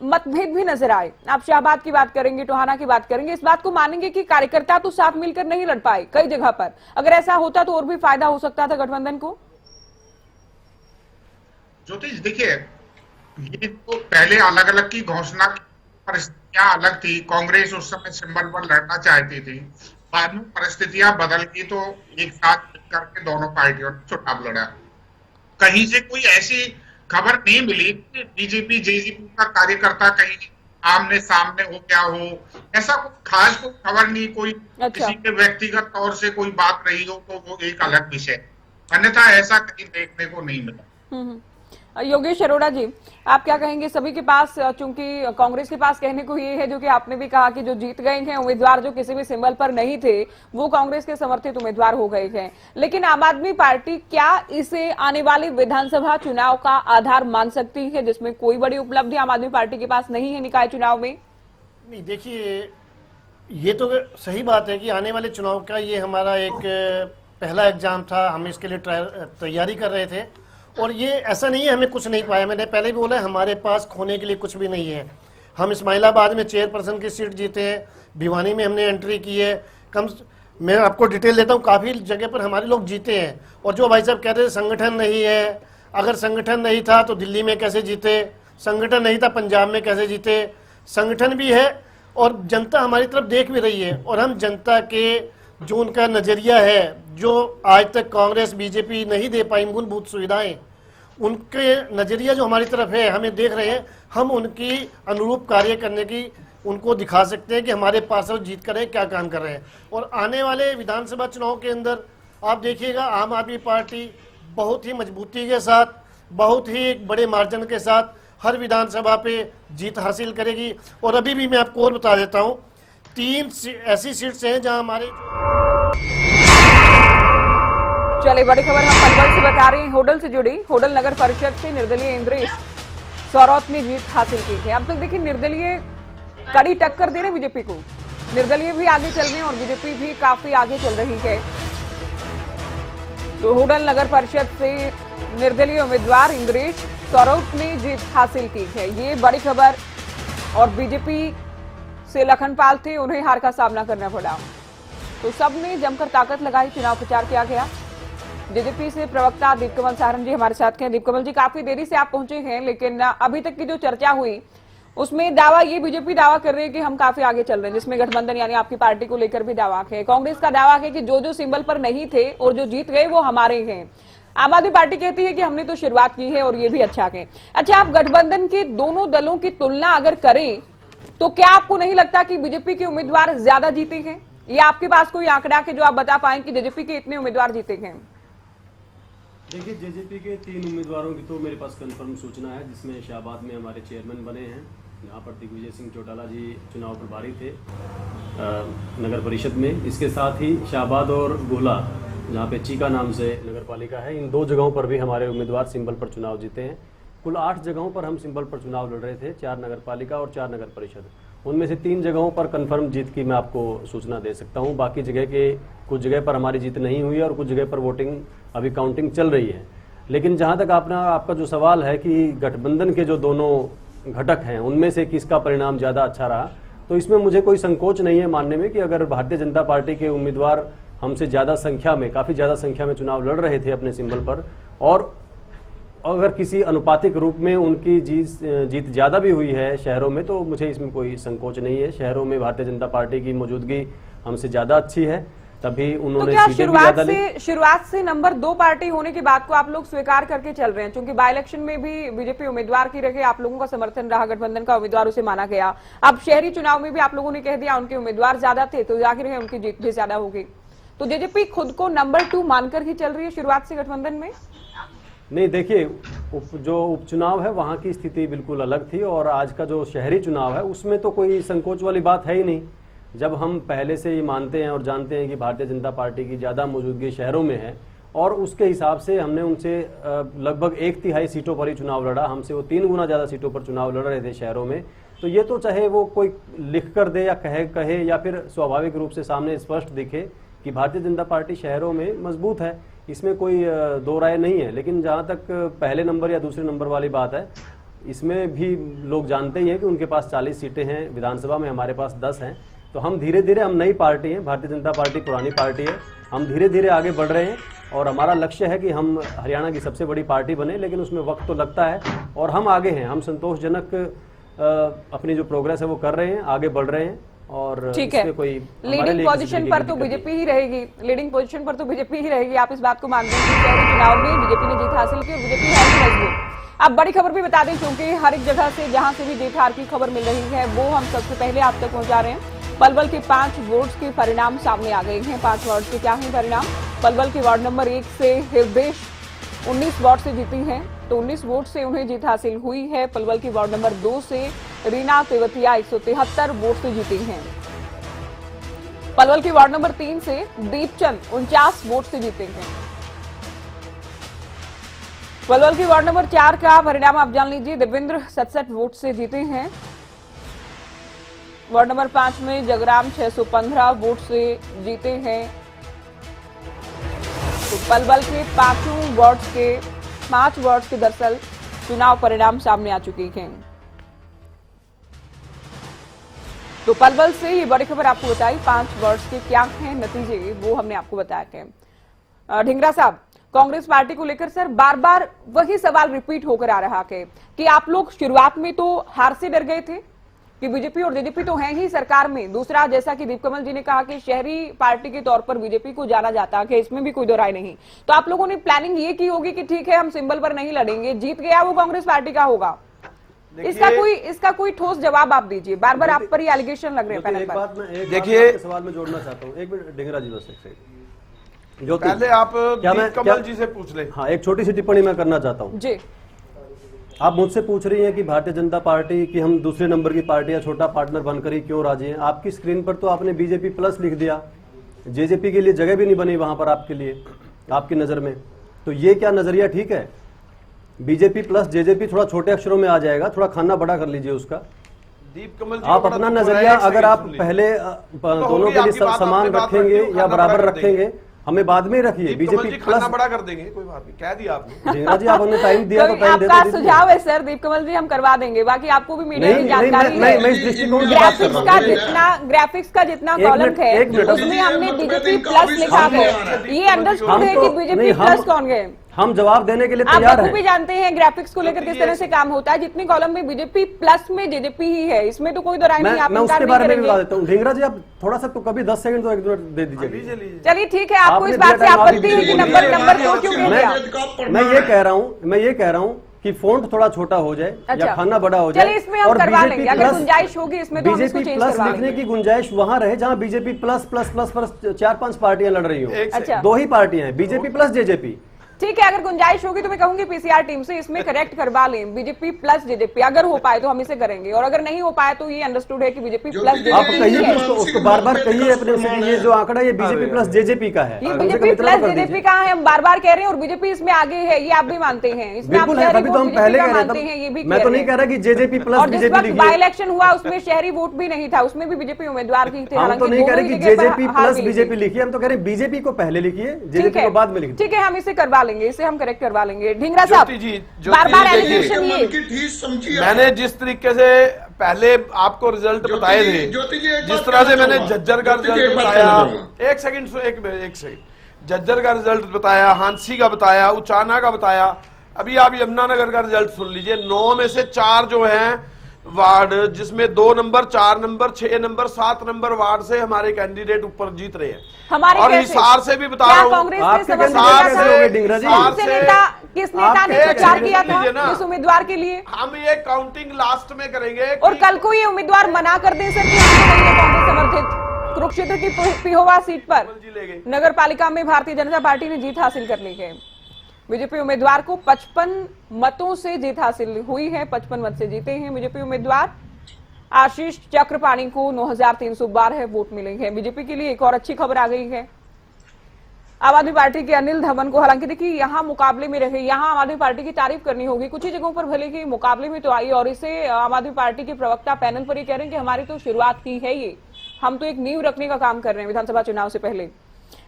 मतभेद भी नजर आए। आप शाहबाद की बात करेंगे, टोहाना की बात करेंगे, इस बात को मानेंगे कि कार्यकर्ता तो साथ मिलकर नहीं लड़ पाए कई जगह पर। अगर ऐसा होता तो और भी फायदा हो सकता था गठबंधन को। ज्योतिष देखिए, ये तो पहले अलग अलग की घोषणा की परिस्थितियां अलग थी। कांग्रेस उस समय सिंबल पर लड़ना चाहती थी, बाद में परिस्थितियां बदल गई तो एक साथ करके दोनों पार्टियों ने चुनाव लड़ा। कहीं से कोई ऐसी खबर नहीं मिली कि बीजेपी JJP का कार्यकर्ता कहीं आमने सामने हो गया हो, ऐसा कोई खास कोई खबर नहीं, कोई किसी के व्यक्तिगत तौर से कोई बात रही हो तो वो एक अलग विषय, अन्यथा ऐसा कहीं देखने को नहीं मिला। योगेश अरोड़ा जी, आप क्या कहेंगे? सभी के पास, चूंकि कांग्रेस के पास कहने को ये है, जो कि आपने भी कहा कि जो जीत गए हैं उम्मीदवार जो किसी भी सिंबल पर नहीं थे वो कांग्रेस के समर्थित उम्मीदवार हो गए हैं, लेकिन आम आदमी पार्टी क्या इसे आने वाले विधानसभा चुनाव का आधार मान सकती है, जिसमें कोई बड़ी उपलब्धि आम आदमी पार्टी के पास नहीं है निकाय चुनाव में? नहीं, देखिए, ये तो सही बात है कि आने वाले चुनाव का ये हमारा एक पहला एग्जाम था, हम इसके लिए तैयारी कर रहे थे और ये ऐसा नहीं है हमें कुछ नहीं पाया। मैंने पहले भी बोला है, हमारे पास खोने के लिए कुछ भी नहीं है। हम इस्माइलाबाद में चेयरपर्सन की सीट जीते हैं, भिवानी में हमने एंट्री की है, मैं आपको डिटेल देता हूँ, काफ़ी जगह पर हमारे लोग जीते हैं। और जो भाई साहब कह रहे थे संगठन नहीं है, अगर संगठन नहीं था तो दिल्ली में कैसे जीते, संगठन नहीं था पंजाब में कैसे जीते, संगठन भी है और जनता हमारी तरफ देख भी रही है। और हम जनता के जो उनका नज़रिया है, जो आज तक कांग्रेस बीजेपी नहीं दे पाई मूलभूत सुविधाएं, उनके नज़रिया जो हमारी तरफ है, हमें देख रहे हैं, हम उनकी अनुरूप कार्य करने की उनको दिखा सकते हैं कि हमारे पास जीत कर क्या काम कर रहे हैं। और आने वाले विधानसभा चुनाव के अंदर आप देखिएगा, आम आदमी पार्टी बहुत ही मजबूती के साथ, बहुत ही एक बड़े मार्जिन के साथ हर विधानसभा पे जीत हासिल करेगी। और अभी भी मैं आपको और बता देता हूँ, 3 ऐसी सीट्स हैं जहां हमारे। चलिए, बड़ी खबर हम पलवल से बता रहे हैं, होडल से जुड़ी। होडल नगर परिषद से निर्दलीय इंद्रेश सौरौत ने जीत हासिल की है। अब तक देखिए, निर्दलीय कड़ी टक्कर दे रहे बीजेपी को, निर्दलीय भी आगे चल रहे हैं और बीजेपी भी काफी आगे चल रही है। तो होडल नगर परिषद से निर्दलीय उम्मीदवार इंद्रेश सौरौत ने जीत हासिल की है, ये बड़ी खबर। और बीजेपी से लखनपाल थे, उन्हें हार का सामना करना पड़ा। तो सबने जमकर ताकत लगाई, चुनाव प्रचार किया गया। जेजेपी से प्रवक्ता दीपकमल सारण जी हमारे साथ हैं। दीपकमल जी, काफी देरी से आप पहुंचे हैं, लेकिन अभी तक की जो चर्चा हुई उसमें दावा, ये बीजेपी दावा कर रही है कि हम काफी आगे चल रहे हैं, जिसमें गठबंधन यानी आपकी पार्टी को लेकर भी दावा है। कांग्रेस का दावा है कि जो जो सिंबल पर नहीं थे और जो जीत गए वो हमारे हैं। आम आदमी पार्टी कहती है कि हमने तो शुरुआत की है और ये भी अच्छा है। अच्छा, आप गठबंधन के दोनों दलों की तुलना अगर करें तो क्या आपको नहीं लगता कि बीजेपी के उम्मीदवार ज्यादा जीते हैं, या आपके पास कोई आंकड़ा के जो आप बता पाएं कि जेजेपी के इतने उम्मीदवार जीते हैं? देखिए, जेजेपी के 3 उम्मीदवारों की तो मेरे पास कंफर्म सूचना है, जिसमें शाहबाद में हमारे चेयरमैन बने हैं, यहाँ पर दिग्विजय सिंह चौटाला जी चुनाव प्रभारी थे नगर परिषद में। इसके साथ ही शाहबाद और गोला, जहाँ पे चीका नाम से नगर पालिका है, इन 2 जगहों पर भी हमारे उम्मीदवार सिंबल पर चुनाव जीते हैं। कुल 8 जगहों पर हम सिंबल पर चुनाव लड़ रहे थे, 4 नगर पालिका और 4 नगर परिषद। उनमें से 3 जगहों पर कंफर्म जीत की मैं आपको सूचना दे सकता हूं। बाकी जगह के कुछ जगह पर हमारी जीत नहीं हुई है और कुछ जगह पर वोटिंग अभी काउंटिंग चल रही है। लेकिन जहां तक आपका जो सवाल है कि गठबंधन के जो दोनों घटक हैं उनमें से किसका परिणाम ज़्यादा अच्छा रहा, तो इसमें मुझे कोई संकोच नहीं है मानने में कि अगर भारतीय जनता पार्टी के उम्मीदवार हमसे ज़्यादा संख्या में, काफ़ी ज़्यादा संख्या में चुनाव लड़ रहे थे अपने सिंबल पर, और अगर किसी अनुपातिक रूप में उनकी जीत ज़्यादा भी हुई है शहरों में, तो मुझे इसमें कोई संकोच नहीं है। शहरों में भारतीय जनता पार्टी की मौजूदगी हमसे ज़्यादा अच्छी है, तभी उन्होंने तो क्या शुरुआत से नंबर 2 पार्टी होने की बात को आप लोग स्वीकार करके चल रहे हैं? क्योंकि बाई इलेक्शन में भी बीजेपी उम्मीदवार की रहे, आप लोगों का समर्थन रहा, गठबंधन का उम्मीदवार उसे माना गया। अब शहरी चुनाव में भी आप लोगों ने कह दिया उनके उम्मीदवार ज्यादा थे, तो जाहिर है उनकी जीत भी ज्यादा होगी। तो जेजेपी खुद को नंबर 2 मानकर ही चल रही है शुरुआत से गठबंधन में? नहीं, देखिए, जो उपचुनाव है वहाँ की स्थिति बिल्कुल अलग थी और आज का जो शहरी चुनाव है उसमें तो कोई संकोच वाली बात है ही नहीं। जब हम पहले से ही मानते हैं और जानते हैं कि भारतीय जनता पार्टी की ज़्यादा मौजूदगी शहरों में है और उसके हिसाब से हमने उनसे लगभग 1/3 सीटों पर ही चुनाव लड़ा, हमसे वो 3 गुना ज़्यादा सीटों पर चुनाव लड़ रहे थे शहरों में। तो ये तो चाहे वो कोई लिख कर दे या कहे या फिर स्वाभाविक रूप से सामने स्पष्ट दिखे कि भारतीय जनता पार्टी शहरों में मजबूत है, इसमें कोई दो राय नहीं है। लेकिन जहाँ तक पहले नंबर या दूसरे नंबर वाली बात है, इसमें भी लोग जानते ही हैं कि उनके पास 40 सीटें हैं विधानसभा में, हमारे पास 10 हैं। तो हम धीरे धीरे, हम नई पार्टी हैं, भारतीय जनता पार्टी पुरानी पार्टी है, हम धीरे धीरे आगे बढ़ रहे हैं और हमारा लक्ष्य है कि हम हरियाणा की सबसे बड़ी पार्टी बने, लेकिन उसमें वक्त तो लगता है और हम आगे हैं। हम संतोषजनक अपनी जो प्रोग्रेस है वो कर रहे हैं, आगे बढ़ रहे हैं। और ठीक है, कोई लीडिंग पोजीशन पर तो बीजेपी ही रहेगी, लीडिंग पोजीशन पर तो बीजेपी ही रहेगी, आप इस बात को मानते हैं कि शहरी चुनाव में बीजेपी ने जीत हासिल की और बीजेपी है ही मजबूत। अब बड़ी खबर भी बता दें, क्योंकि हर एक जगह से जहां से भी जीत हार की खबर मिल रही है वो हम सबसे पहले आप तक पहुंचा रहे हैं। पलवल के 5 वार्ड के परिणाम सामने आ गए हैं। 5 वार्ड के क्या है परिणाम? पलवल के वार्ड नंबर 1 से हृदय 19 वार्ड से जीती हैं तो 19 वोट से उन्हें जीत हासिल हुई है। पलवल की वार्ड नंबर 2 से रीना तेवतिया 173 वोट से जीती हैं। पलवल की वार्ड नंबर 3 से दीपचंद 49 वोट से जीते हैं। पलवल की वार्ड नंबर 4 का परिणाम आप जान लीजिए। देवेंद्र 67 वोट से जीते हैं। वार्ड नंबर 5 में जगराम 615 वोट से जीते हैं। तो पलवल के 5 वार्ड के दरअसल चुनाव परिणाम सामने आ चुके हैं। तो पलवल से ये बड़ी खबर आपको बताई। 5 वार्ड के क्या हैं नतीजे, वो हमने आपको बताया है। ढिंगरा साहब, कांग्रेस पार्टी को लेकर सर बार बार वही सवाल रिपीट होकर आ रहा है कि आप लोग शुरुआत में तो हार से डर गए थे कि बीजेपी और जेजेपी तो है ही सरकार में। दूसरा, जैसा कि दीप कमल जी ने कहा कि शहरी पार्टी के तौर पर बीजेपी को जाना जाता है, इसमें भी कोई दो राय नहीं। तो आप लोगों ने प्लानिंग ये की होगी कि ठीक है हम सिंबल पर नहीं लड़ेंगे, जीत गया वो कांग्रेस पार्टी का होगा। इसका कोई ठोस जवाब आप दीजिए। बार बार आप पर ही एलिगेशन लग रहे हैं पैनल पर। देखिए, सवाल में जोड़ना चाहता हूँ। एक मिनट ढिंगरा जी, बस एक सेकंड। जो पहले आप दीप कमल जी से पूछ लें। हाँ, एक छोटी सी टिप्पणी मैं करना चाहता हूँ जी। आप मुझसे पूछ रही हैं कि भारतीय जनता पार्टी की हम दूसरे नंबर की पार्टी या छोटा पार्टनर बनकर ही क्यों राजी हैं। आपकी स्क्रीन पर तो आपने बीजेपी प्लस लिख दिया, जेजेपी के लिए जगह भी नहीं बनी वहां पर आपके लिए, आपकी नजर में। तो ये क्या नजरिया ठीक है? बीजेपी प्लस जेजेपी थोड़ा छोटे अक्षरों में आ जाएगा, थोड़ा खाना बड़ा कर लीजिए उसका। दीप कमल जी, आप अपना नजरिया अगर आप पहले दोनों के लिए समान रखेंगे या बराबर रखेंगे, हमें बाद में रखिए। बीजेपी प्लस बड़ा कर देंगे, कोई बात नहीं, कह दिया आपने। ढिंगरा जी, आप हमें टाइम दिया तो टाइम आपका सुझाव है सर दीप कमल जी, हम करवा देंगे। बाकी आपको भी मीडिया की जानकारी है। मैं इस दृष्टिकोण की बात कर रहा हूं। ग्राफिक्स का जितना कॉलम है उसमें हमने बीजेपी प्लस लिखा है। ये अंडरस्टूड है कि बीजेपी प्लस कौन गए। हम जवाब देने के लिए तैयार हैं। आप भी जानते हैं ग्राफिक्स को लेकर किस तरह से काम होता है। जितनी कॉलम में बीजेपी प्लस में जेजेपी ही है, इसमें तो कोई दो राय नहीं। मैं उसके बारे में भी बता देता हूं। ढिंगरा जी, आप थोड़ा सा तो कभी 10 सेकंड तो 1 मिनट दे दीजिए। चलिए ठीक है, आपको इस बात से आपत्ति है कि नंबर 2 क्यों नहीं दिया? मैं ये कह रहा हूं कि फ़ॉन्ट थोड़ा छोटा हो जाए या खाना बड़ा हो जाए। चलिए, इसमें हम करवा लेंगे। अगर गुंजाइश होगी इसमें तो हम इसको बीजेपी चेंज प्लस करवा लिखने की गुंजाइश वहां रहे जहां BJP plus plus plus plus 4-5 पार्टियां लड़ रही हो। अच्छा, 2 ही पार्टियां हैं, बीजेपी प्लस जेजेपी। ठीक है, अगर गुंजाइश होगी तो मैं कहूंगी पीसीआर टीम से इसमें करेक्ट करवा लें, बीजेपी प्लस जेजेपी। अगर हो पाए तो हम इसे करेंगे, और अगर नहीं हो पाए तो ये अंडरस्टूड है कि बीजेपी प्लस आप कहिए उसको बार बार कहिए अपने से कि ये जो आंकड़ा ये बीजेपी प्लस जेजेपी का है। ये बीजेपी प्लस जेजेपी का है, हम बार बार कह रहे हैं, और बीजेपी इसमें आगे है, ये आप भी मानते हैं। बिल्कुल है, तभी तो हम पहले कह रहे हैं। मैं तो नहीं कह रहा कि जेजेपी प्लस बीजेपी लिखिए। बाई इलेक्शन हुआ उसमें शहरी वोट भी नहीं था, उसमें भी बीजेपी उम्मीदवार ही थे। हम तो नहीं कह रहे कि जेजेपी प्लस बीजेपी लिखिए, हम तो कह रहे हैं बीजेपी को पहले लिखिए, जेजेपी को बाद में लिखिए। ठीक है, हम इसे करवा लेंगे, इसे हम करेक्ट करवा लेंगे। ढिंगरा साहब, बार-बार एलिगेशन ये मैंने जिस तरीके से पहले आपको रिजल्ट बताए थे, जिस तरह से मैंने झज्जर का रिजल्ट बताया, एक सेकंड, झज्जर का रिजल्ट बताया, हांसी का बताया, उचाना का बताया, अभी आप यमुनानगर का रिजल्ट सुन लीजिए। 9 में से 4 जो हैं वार्ड, जिसमें 2 number, 4 number, 6 number, 7 number ward से हमारे कैंडिडेट ऊपर जीत रहे हैं। हमारे और हिसार से भी बता रहा हूँ, किस नेता ने प्रचार किया था इस उम्मीदवार के लिए? हम ये काउंटिंग लास्ट में करेंगे। और कल को ये उम्मीदवार मना कर दें सर कि कांग्रेस समर्थित कुरुक्षेत्र की पिहोवा सीट पर नगर पालिका में भारतीय जनता पार्टी ने जीत हासिल कर ली है। बीजेपी उम्मीदवार को 55 मतों से जीत हासिल हुई है, 55 मत से जीते हैं बीजेपी उम्मीदवार। आशीष चक्रपाणी को 9,312 वोट मिले हैं। बीजेपी के लिए एक और अच्छी खबर आ गई है। आम आदमी पार्टी के अनिल धवन को, हालांकि देखिए यहाँ मुकाबले में रहे, यहाँ आम आदमी पार्टी की तारीफ करनी होगी, कुछ ही जगहों पर भले ही मुकाबले में तो आई, और इसे आम आदमी पार्टी के प्रवक्ता पैनल पर ही कह रहे हैं कि हमारी तो शुरुआत की है, ये हम तो एक नींव रखने का काम कर रहे हैं विधानसभा चुनाव से पहले।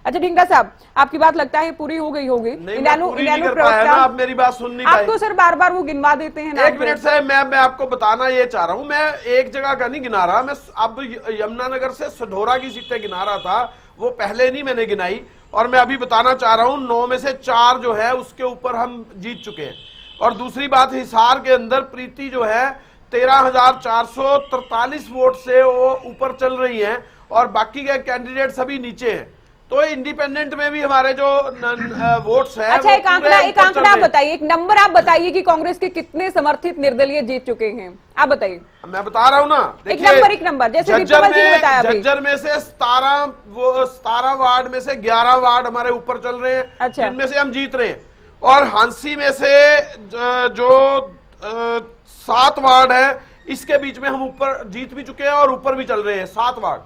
अच्छा ढिंगरा साहब, आपकी बात लगता है पूरी हो गई होगी। आप मेरी बात सुन नहीं पाए। आप तो सर बार बार वो गिनवा देते हैं। 1 मिनट से मैं आपको बताना ये चाह रहा हूं, मैं एक जगह का नहीं गिना रहा, मैं अब यमुनानगर से सढौरा की सीटें गिना रहा था, वो पहले नहीं मैंने गिनाई। और मैं अभी बताना चाह रहा हूं 9 में से 4 जो है उसके ऊपर हम जीत चुके हैं। और दूसरी बात, हिसार के अंदर प्रीति जो है 13,443 वोट से वो ऊपर चल रही हैं, और बाकी के कैंडिडेट सभी नीचे हैं। तो इंडिपेंडेंट में भी हमारे जो वोट्स हैं। अच्छा, एक आंकड़ा बताइए, एक नंबर आप बताइए कि कांग्रेस के कितने समर्थित निर्दलीय जीत चुके हैं, आप बताइए। मैं बता रहा हूं ना, एक नंबर जैसे झज्जर में से 17 वार्ड में से 11 वार्ड हमारे ऊपर चल रहे हैं। अच्छा। जिनमें से हम जीत रहे हैं। और हांसी में से जो 7 वार्ड है इसके बीच में हम ऊपर जीत भी चुके हैं और ऊपर भी चल रहे हैं 7 वार्ड,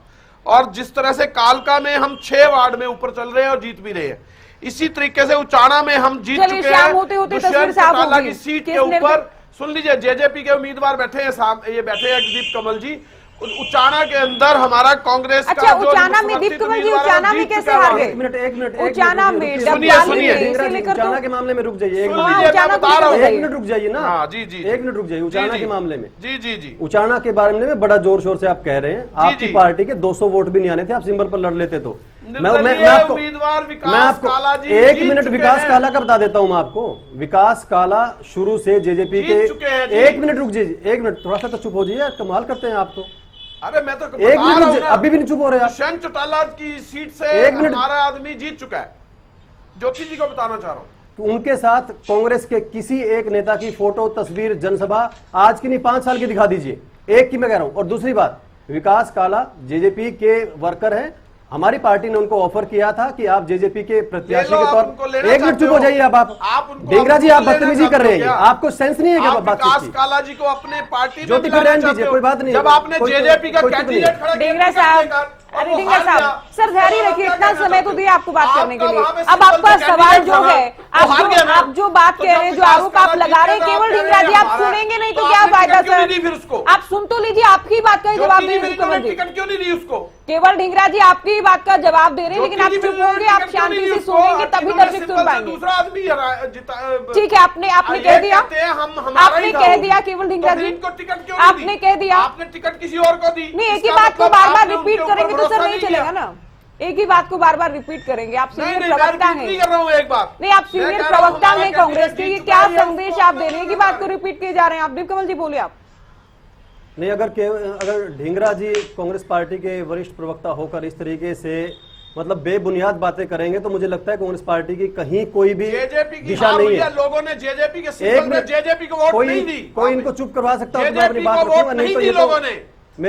और जिस तरह से कालका में हम 6 वार्ड में ऊपर चल रहे हैं और जीत भी रहे हैं, इसी तरीके से उचाना में हम जीत चुके हैं। दुष्यंत चौटाला की सीट के ऊपर सुन लीजिए, जेजेपी के उम्मीदवार बैठे हैं, ये बैठे हैं दीप कमल जी। उचाना के अंदर हमारा कांग्रेस अच्छा, का जो उचाना में दीप कमल जी उचाना में कैसे हार गए? एक मिनट उचाना में उचाना के मामले में रुक जाइए, एक मिनट रुक जाइए ना। जी जी, 1 मिनट रुक जाइए। उचाना के मामले में जी जी जी, उचाना के बारे में बड़ा जोर शोर से आप कह रहे हैं, आपकी पार्टी के 200 वोट भी नहीं आने थे, आप सिंबल पर लड़ लेते तो। मैं आपको 1 मिनट विकास काला का बता देता हूं। मैं आपको विकास काला शुरू से जेजेपी के 1 मिनट रुक जाइए, 1 मिनट थोड़ा सा तो चुप हो जाइए, कमाल करते हैं आप तो। अरे मैं तो 1 मिनट अभी भी नहीं चुप हो रहे आप। दुष्यंत चौटाला की सीट से हमारा आदमी जीत चुका है, ज्योति जी को बताना चाह रहा हूँ। तो उनके साथ कांग्रेस के किसी एक नेता की फोटो, तस्वीर, जनसभा आज की नहीं 5 साल की दिखा दीजिए, एक की मैं कह रहा हूं। और दूसरी बात, विकास काला जेजेपी के वर्कर हैं, हमारी पार्टी ने उनको ऑफर किया था कि आप जेजेपी के प्रत्याशी के तौर। 1 मिनट चुप हो जाइए आप ढींगरा जी, आप बदतमीजी कर रहे हैं, आपको सेंस नहीं है क्या बात? विकास काला जी को अपने पार्टी ज्योति को रहने दीजिए, कोई बात नहीं। जब आपने जेजेपी का कैंडिडेट खड़ा किया, ढींगरा साहब, अरे ढींगरा साहब सर जारी रखिए, इतना समय तो दिया आपको बात करने के लिए। अब आपका सवाल जो है, आप जो बात कह रहे हैं, जो आरोप आप लगा रहे हैं, केवल ढींगरा जी आप सुनेंगे नहीं तो क्या फायदा सर? आप सुन तो लीजिए, आपकी बात का जवाब दीजिए। क्यों नहीं दी उसको? केवल ढींगरा जी आपकी ही बात का जवाब दे रहे हैं, लेकिन आप चुप होंगे, आप शांति से सुनेंगे तभी दर्शक सुन पाएंगे। दूसरा आदमी ठीक है, आपने कह दिया, आपने कह दिया केवल ढींगरा जी, आपने कह दिया, आपने टिकट किसी और को दी। नहीं, एक ही बात को बार बार रिपीट करेंगे तो सर नहीं चलेगा ना, एक ही बात को बार बार रिपीट करेंगे। आप सीनियर प्रवक्ता हैं, नहीं आप सीनियर प्रवक्ता हैं कांग्रेस के, ये क्या संदेश आप दे रहे हैं कि बात को रिपीट किए जा रहे हैं आप? दीप कमल जी बोले आप। नहीं, अगर ढींगरा जी कांग्रेस पार्टी के वरिष्ठ प्रवक्ता होकर इस तरीके से मतलब बेबुनियाद बातें करेंगे तो मुझे लगता है कांग्रेस पार्टी की कहीं कोई भी दिशा नहीं है। लोगों ने जेजेपी के सिंबल में जेजेपी को वोट नहीं दी। कोई इनको चुप करवा सकता है? जेजेपी को वोट नहीं दी लोगों ने।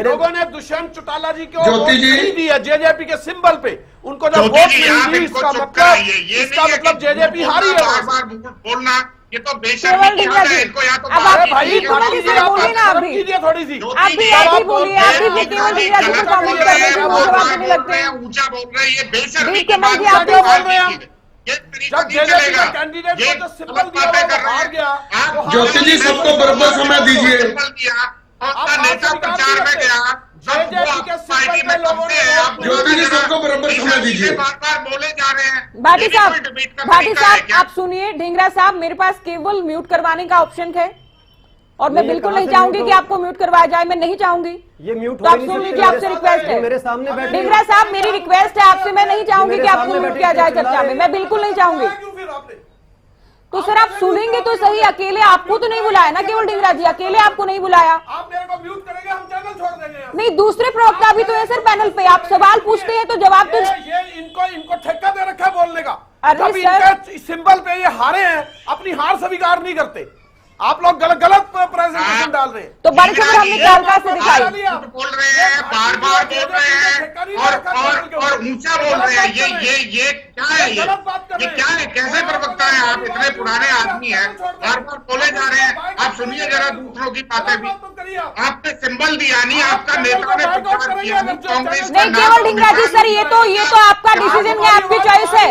लोगों ने दुष्यंत चौटाला जी को वोट नहीं दिया जेजेपी के सिंबल पे, उनको जब वोट नहीं दी, इसका मतलब जेजेपी हारी है। बार बोलना ये तो बेशर्मी की हद है, इनको या तो भाई बोलिए ना, अभी थोड़ी सी आप बोलिए, आप भी केवल ढींगरा जी को कमेंट करने से मुंह जवाब देने लगते हैं। ऊंचा बोल रहे हैं, ये बेशर्मी दीप कमल जी आप क्या बोल रहे हैं? जब जेजेपी का कैंडिडेट को जो सिंबल दिया वो हार गया। ज्योति जी सबको बराबर समय दीजिए। नेता प्रचार में गया, ज्योति जी सबको बराबर समय दीजिए। बार बोले जा रहे हैं। भाटी साहब आप सुनिए, ढींगरा साहब मेरे पास केवल म्यूट करवाने का ऑप्शन है और मैं बिल्कुल नहीं चाहूंगी कि आपको म्यूट करवाया जाए, मैं नहीं चाहूंगी। ये म्यूट तो आप सुन लीजिए, आपसे रिक्वेस्ट है, मेरे सामने बैठे ढींगरा साहब मेरी रिक्वेस्ट है आपसे, मैं नहीं चाहूंगी कि आपको म्यूट किया जाए चर्चा में, मैं बिल्कुल नहीं चाहूंगी। तो सर आप सुनेंगे तो सही, अकेले आपको तो नहीं बुलाया ना केवल ढींगरा जी, अकेले आपको नहीं बुलाया। आप मेरे को म्यूट करेंगे, हम चैनल छोड़ देंगे। नहीं, दूसरे प्रवक्ता भी तो है सर पैनल पे, आप सवाल पूछते हैं तो जवाब तो ये इनको ठेका दे रखा है बोलने का। अरे सर सिंबल पे ये हारे हैं, अपनी हार स्वीकार नहीं करते, आप लोग गलत प्रेजेंटेशन डाल रहे हैं। तो बड़ी खबर हमने कालका से दिखाई। बोल रहे हैं, बार बोल रहे हैं और ऊंचा बोल रहे हैं, ये क्या है? ये क्या है? कैसे प्रवक्ता है आप? इतने पुराने आदमी हैं, बार बोले जा रहे हैं। आप सुनिए जरा दूसरों की बातें भी। आपने सिंबल दिया नहीं, आपका नेता ने प्रचार किया कांग्रेस नहीं। केवल ढींगरा जी सर, ये तो आपका डिसीजन है, आपकी चॉइस है।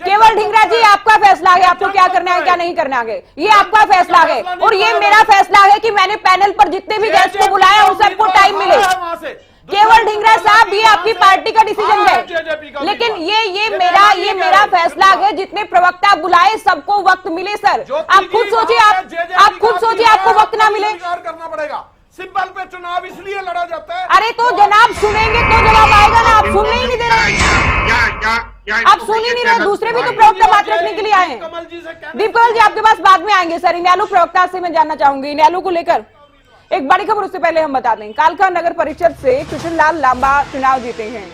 केवल ढींगरा जी आपका फैसला है, आपको क्या करना है क्या नहीं करना है, ये आपका फैसला है। और ये मेरा फैसला है कि मैंने पैनल पर जितने भी गेस्ट को बुलाया उन सबको टाइम मिले। केवल ढींगरा साहब ये आपकी पार्टी का डिसीजन है, लेकिन ये मेरा फैसला है, जितने प्रवक्ता बुलाए सबको वक्त मिले। सर आप खुद सोचिए, आप खुद सोचिए, आपको वक्त ना मिले करना पड़ेगा। सिंबल पे चुनाव इसलिए लड़ा जाता है। अरे तो जनाब सुनेंगे तो जवाब आएगा ना, आप सुनने ही नहीं दे रहे, आप सुन ही नहीं रहे। दूसरे भी तो प्रवक्ता बात रखने के लिए आए हैं। दीप कमल जी आपके पास बाद में आएंगे सर, इन्यालू प्रवक्ता से मैं जानना चाहूंगी, इन्यालू को लेकर एक बड़ी खबर, उससे पहले हम बता दें कालका नगर परिषद से कृष्णलाल लांबा चुनाव जीते हैं।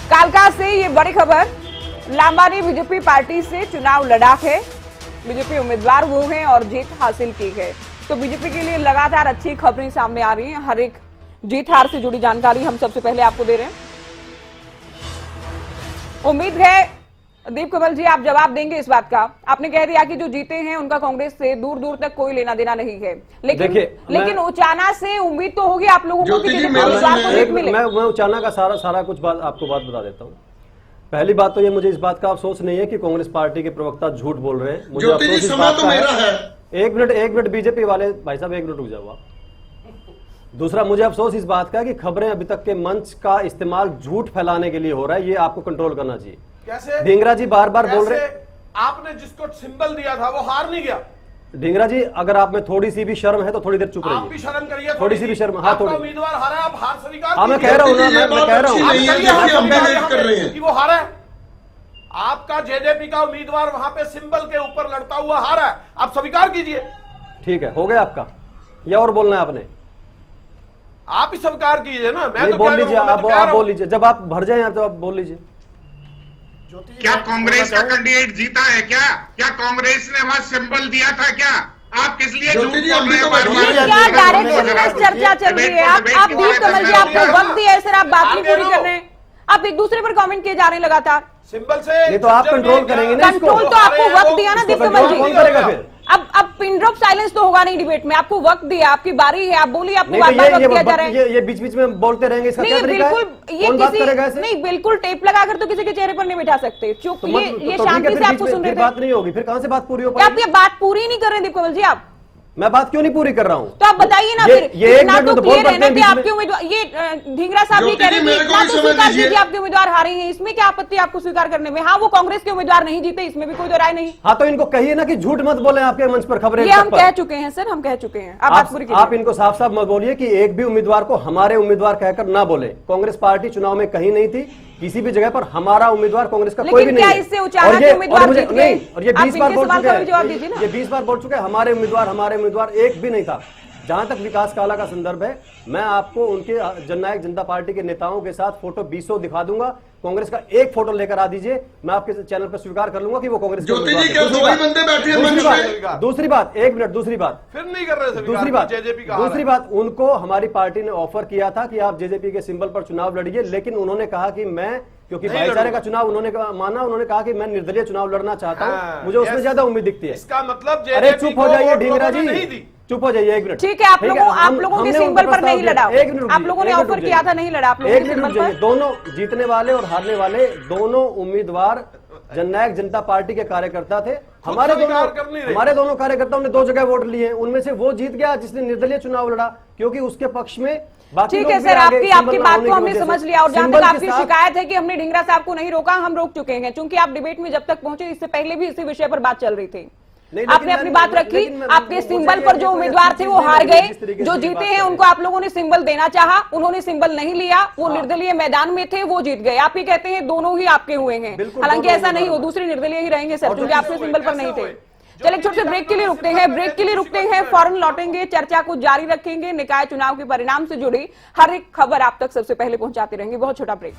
कालका से ये बड़ी खबर, लांबा ने बीजेपी पार्टी से चुनाव लड़ा है, बीजेपी उम्मीदवार वो हैं और जीत हासिल की है। तो बीजेपी के लिए लगातार अच्छी खबरें सामने आ रही हैं, हर एक जीत हार से जुड़ी जानकारी हम सबसे पहले आपको दे रहे हैं। उम्मीद है दीप कमल जी, आप जवाब देंगे इस बात का? आपने कह दिया कि जो जीते हैं उनका कांग्रेस से दूर दूर तक कोई लेना देना नहीं है, लेकिन उचाना से उम्मीद तो होगी आप लोगों को कि मैं उचाना का सारा कुछ आपको बात बता देता हूँ। पहली बात तो ये, मुझे इस बात का अफसोस नहीं है कि कांग्रेस पार्टी के प्रवक्ता झूठ बोल रहे हैं। मुझे अफसोस इस बात का है। एक मिनट बीजेपी वाले भाई साहब, एक मिनट रुक जाओ आप। दूसरा, मुझे अफसोस इस बात का है कि खबरें अभी तक के मंच का इस्तेमाल झूठ फैलाने के लिए हो रहा है, ये आपको कंट्रोल करना चाहिए। कैसे? ढींगरा जी बार बार बोल रहे, आपने जिसको सिंबल दिया था वो हार नहीं गया। ढींगरा जी, अगर आप में थोड़ी सी भी शर्म है तो थोड़ी देर चुप रहिए। आप भी शर्म करिए, थोड़ी सी भी शर्म। हाँ, थोड़ी। उम्मीदवार हारा है, आप हार स्वीकार। हाँ, मैं कह रहा हूँ ना, मैं कह रहा हूँ कि वो हारा है। आपका जेजेपी का उम्मीदवार वहां पे सिंबल के ऊपर लड़ता हुआ हारा है, आप स्वीकार कीजिए। ठीक है, हो गया आपका, या और बोलना है आपने? आप ही स्वीकार कीजिए ना। मैं तो बोल लीजिए, आप बोल लीजिए। जब आप भर जाए तो आप बोल लीजिए। क्या कांग्रेस का कैंडिडेट जीता है? क्या कांग्रेस ने वहां सिंबल दिया था? क्या आप किस लिए झूठ बोल रहे हैं? क्या डायरेक्शन में चर्चा चल रही है? आप दीप कमल जी, आपको वक्त दिया है सर, आप बात नहीं पूरी कर रहे हैं, आप एक दूसरे पर कमेंट किए जा रहे हैं लगातार। सिंबल से ये तो आप कंट्रोल करेंगे ना, कंट्रोल तो आपको वक्त दिया ना दीप कमल जी। कौन करेगा फिर? अब पिन ड्रॉप साइलेंस तो होगा नहीं डिबेट में, आपको वक्त दिया, आपकी बारी है, आप बोलिए, आपको बार बार वक्त दिया जा रहा है। ये बीच बीच में बोलते रहेंगे, इसका क्या तरीका है? ये किसी नहीं, बिल्कुल टेप लगाकर तो किसी के चेहरे पर नहीं बिठा सकते। चुप, ये शांति से आपको सुन रहे थे। बात नहीं होगी, फिर कहां से बात पूरी हो पाएगी? आप ये बात पूरी नहीं कर रहे दीप कमल जी। आप मैं बात क्यों नहीं पूरी कर रहा हूं? तो आप बताइए ना फिर। ये एक मिनट तो तो क्लियर है ना कि आपके उम्मीदवार, ये ढींगरा साहब ये कह रहे हैं कि स्वीकार कीजिए आपके उम्मीदवार हारे हैं, इसमें क्या आपत्ति आपको स्वीकार करने में? हाँ, वो कांग्रेस के उम्मीदवार नहीं जीते, इसमें भी कोई दो राय नहीं। हाँ, तो इनको कहिए ना कि झूठ मत बोले आपके मंच पर खबरें। ये हम कह चुके हैं सर, हम कह चुके हैं। आप इनको साफ साफ मत बोलिए कि एक भी उम्मीदवार को हमारे उम्मीदवार कहकर ना बोले। कांग्रेस पार्टी चुनाव में कहीं नहीं थी, किसी भी जगह पर हमारा उम्मीदवार कांग्रेस का कोई भी नहीं है। इससे उचाना के उम्मीदवार जीत गए? और ये 20 बार बोल चुके हैं, ये 20 बार बोल चुके हैं हमारे उम्मीदवार एक भी नहीं था। जहां तक विकास काला का संदर्भ है, मैं आपको उनके जननायक जनता पार्टी के नेताओं के साथ फोटो 20 दिखा दूंगा। कांग्रेस का एक फोटो लेकर आ दीजिए, मैं आपके चैनल पर स्वीकार कर लूंगा कि वो कांग्रेस के उम्मीदवार हैं। दूसरी बात, एक मिनट, दूसरी बात फिर नहीं कर रहे। दूसरी बात, उनको हमारी पार्टी ने ऑफर किया था कि आप जेजेपी के सिंबल पर चुनाव लड़िए, लेकिन उन्होंने कहा कि मैं, क्योंकि भाईचारे का चुनाव उन्होंने माना, उन्होंने कहा कि मैं निर्दलीय चुनाव लड़ना चाहता हूं, मुझे उसमें ज्यादा उम्मीद दिखती है। इसका मतलब अरे चुप हो जाइए ढींगरा जी, चुप हो जाइए, एक मिनट। ठीक है, आप लोगों के सिंबल पर नहीं लड़ा, आप लोगों ने ऑफर किया था, नहीं लड़ा आप लोगों के सिंबल पर। दोनों जीतने वाले और हारने वाले दोनों उम्मीदवार जननायक जनता पार्टी के कार्यकर्ता थे। हमारे दोनों कार्यकर्ताओं ने 2 जगह वोट लिए, उनमें से वो जीत गया जिसने निर्दलीय चुनाव लड़ा, क्योंकि उसके पक्ष में। ठीक है सर, आपकी बात को हमने समझ लिया। और जहां तक आपकी शिकायत है कि हमने ढींगरा साहब को नहीं रोका, हम रोक चुके हैं, क्योंकि आप डिबेट में जब तक पहुंचे, इससे पहले भी इसी विषय पर बात चल रही थी। आपने अपनी बात रखी, आपके सिंबल पर जो उम्मीदवार थे वो हार गए, जो जीते हैं उनको आप लोगों ने सिंबल देना चाहा, उन्होंने सिंबल नहीं लिया, वो निर्दलीय मैदान में थे, वो जीत गए। आप ही कहते हैं दोनों ही आपके हुए हैं, हालांकि ऐसा नहीं हो, दूसरे निर्दलीय ही रहेंगे सर, क्योंकि आपके सिंबल पर नहीं थे। चलिए छोटे से ब्रेक के लिए रुकते हैं, फौरन लौटेंगे, चर्चा को जारी रखेंगे। निकाय चुनाव के परिणाम से जुड़ी हर एक खबर आप तक सबसे पहले पहुंचाते रहेंगे। बहुत छोटा ब्रेक।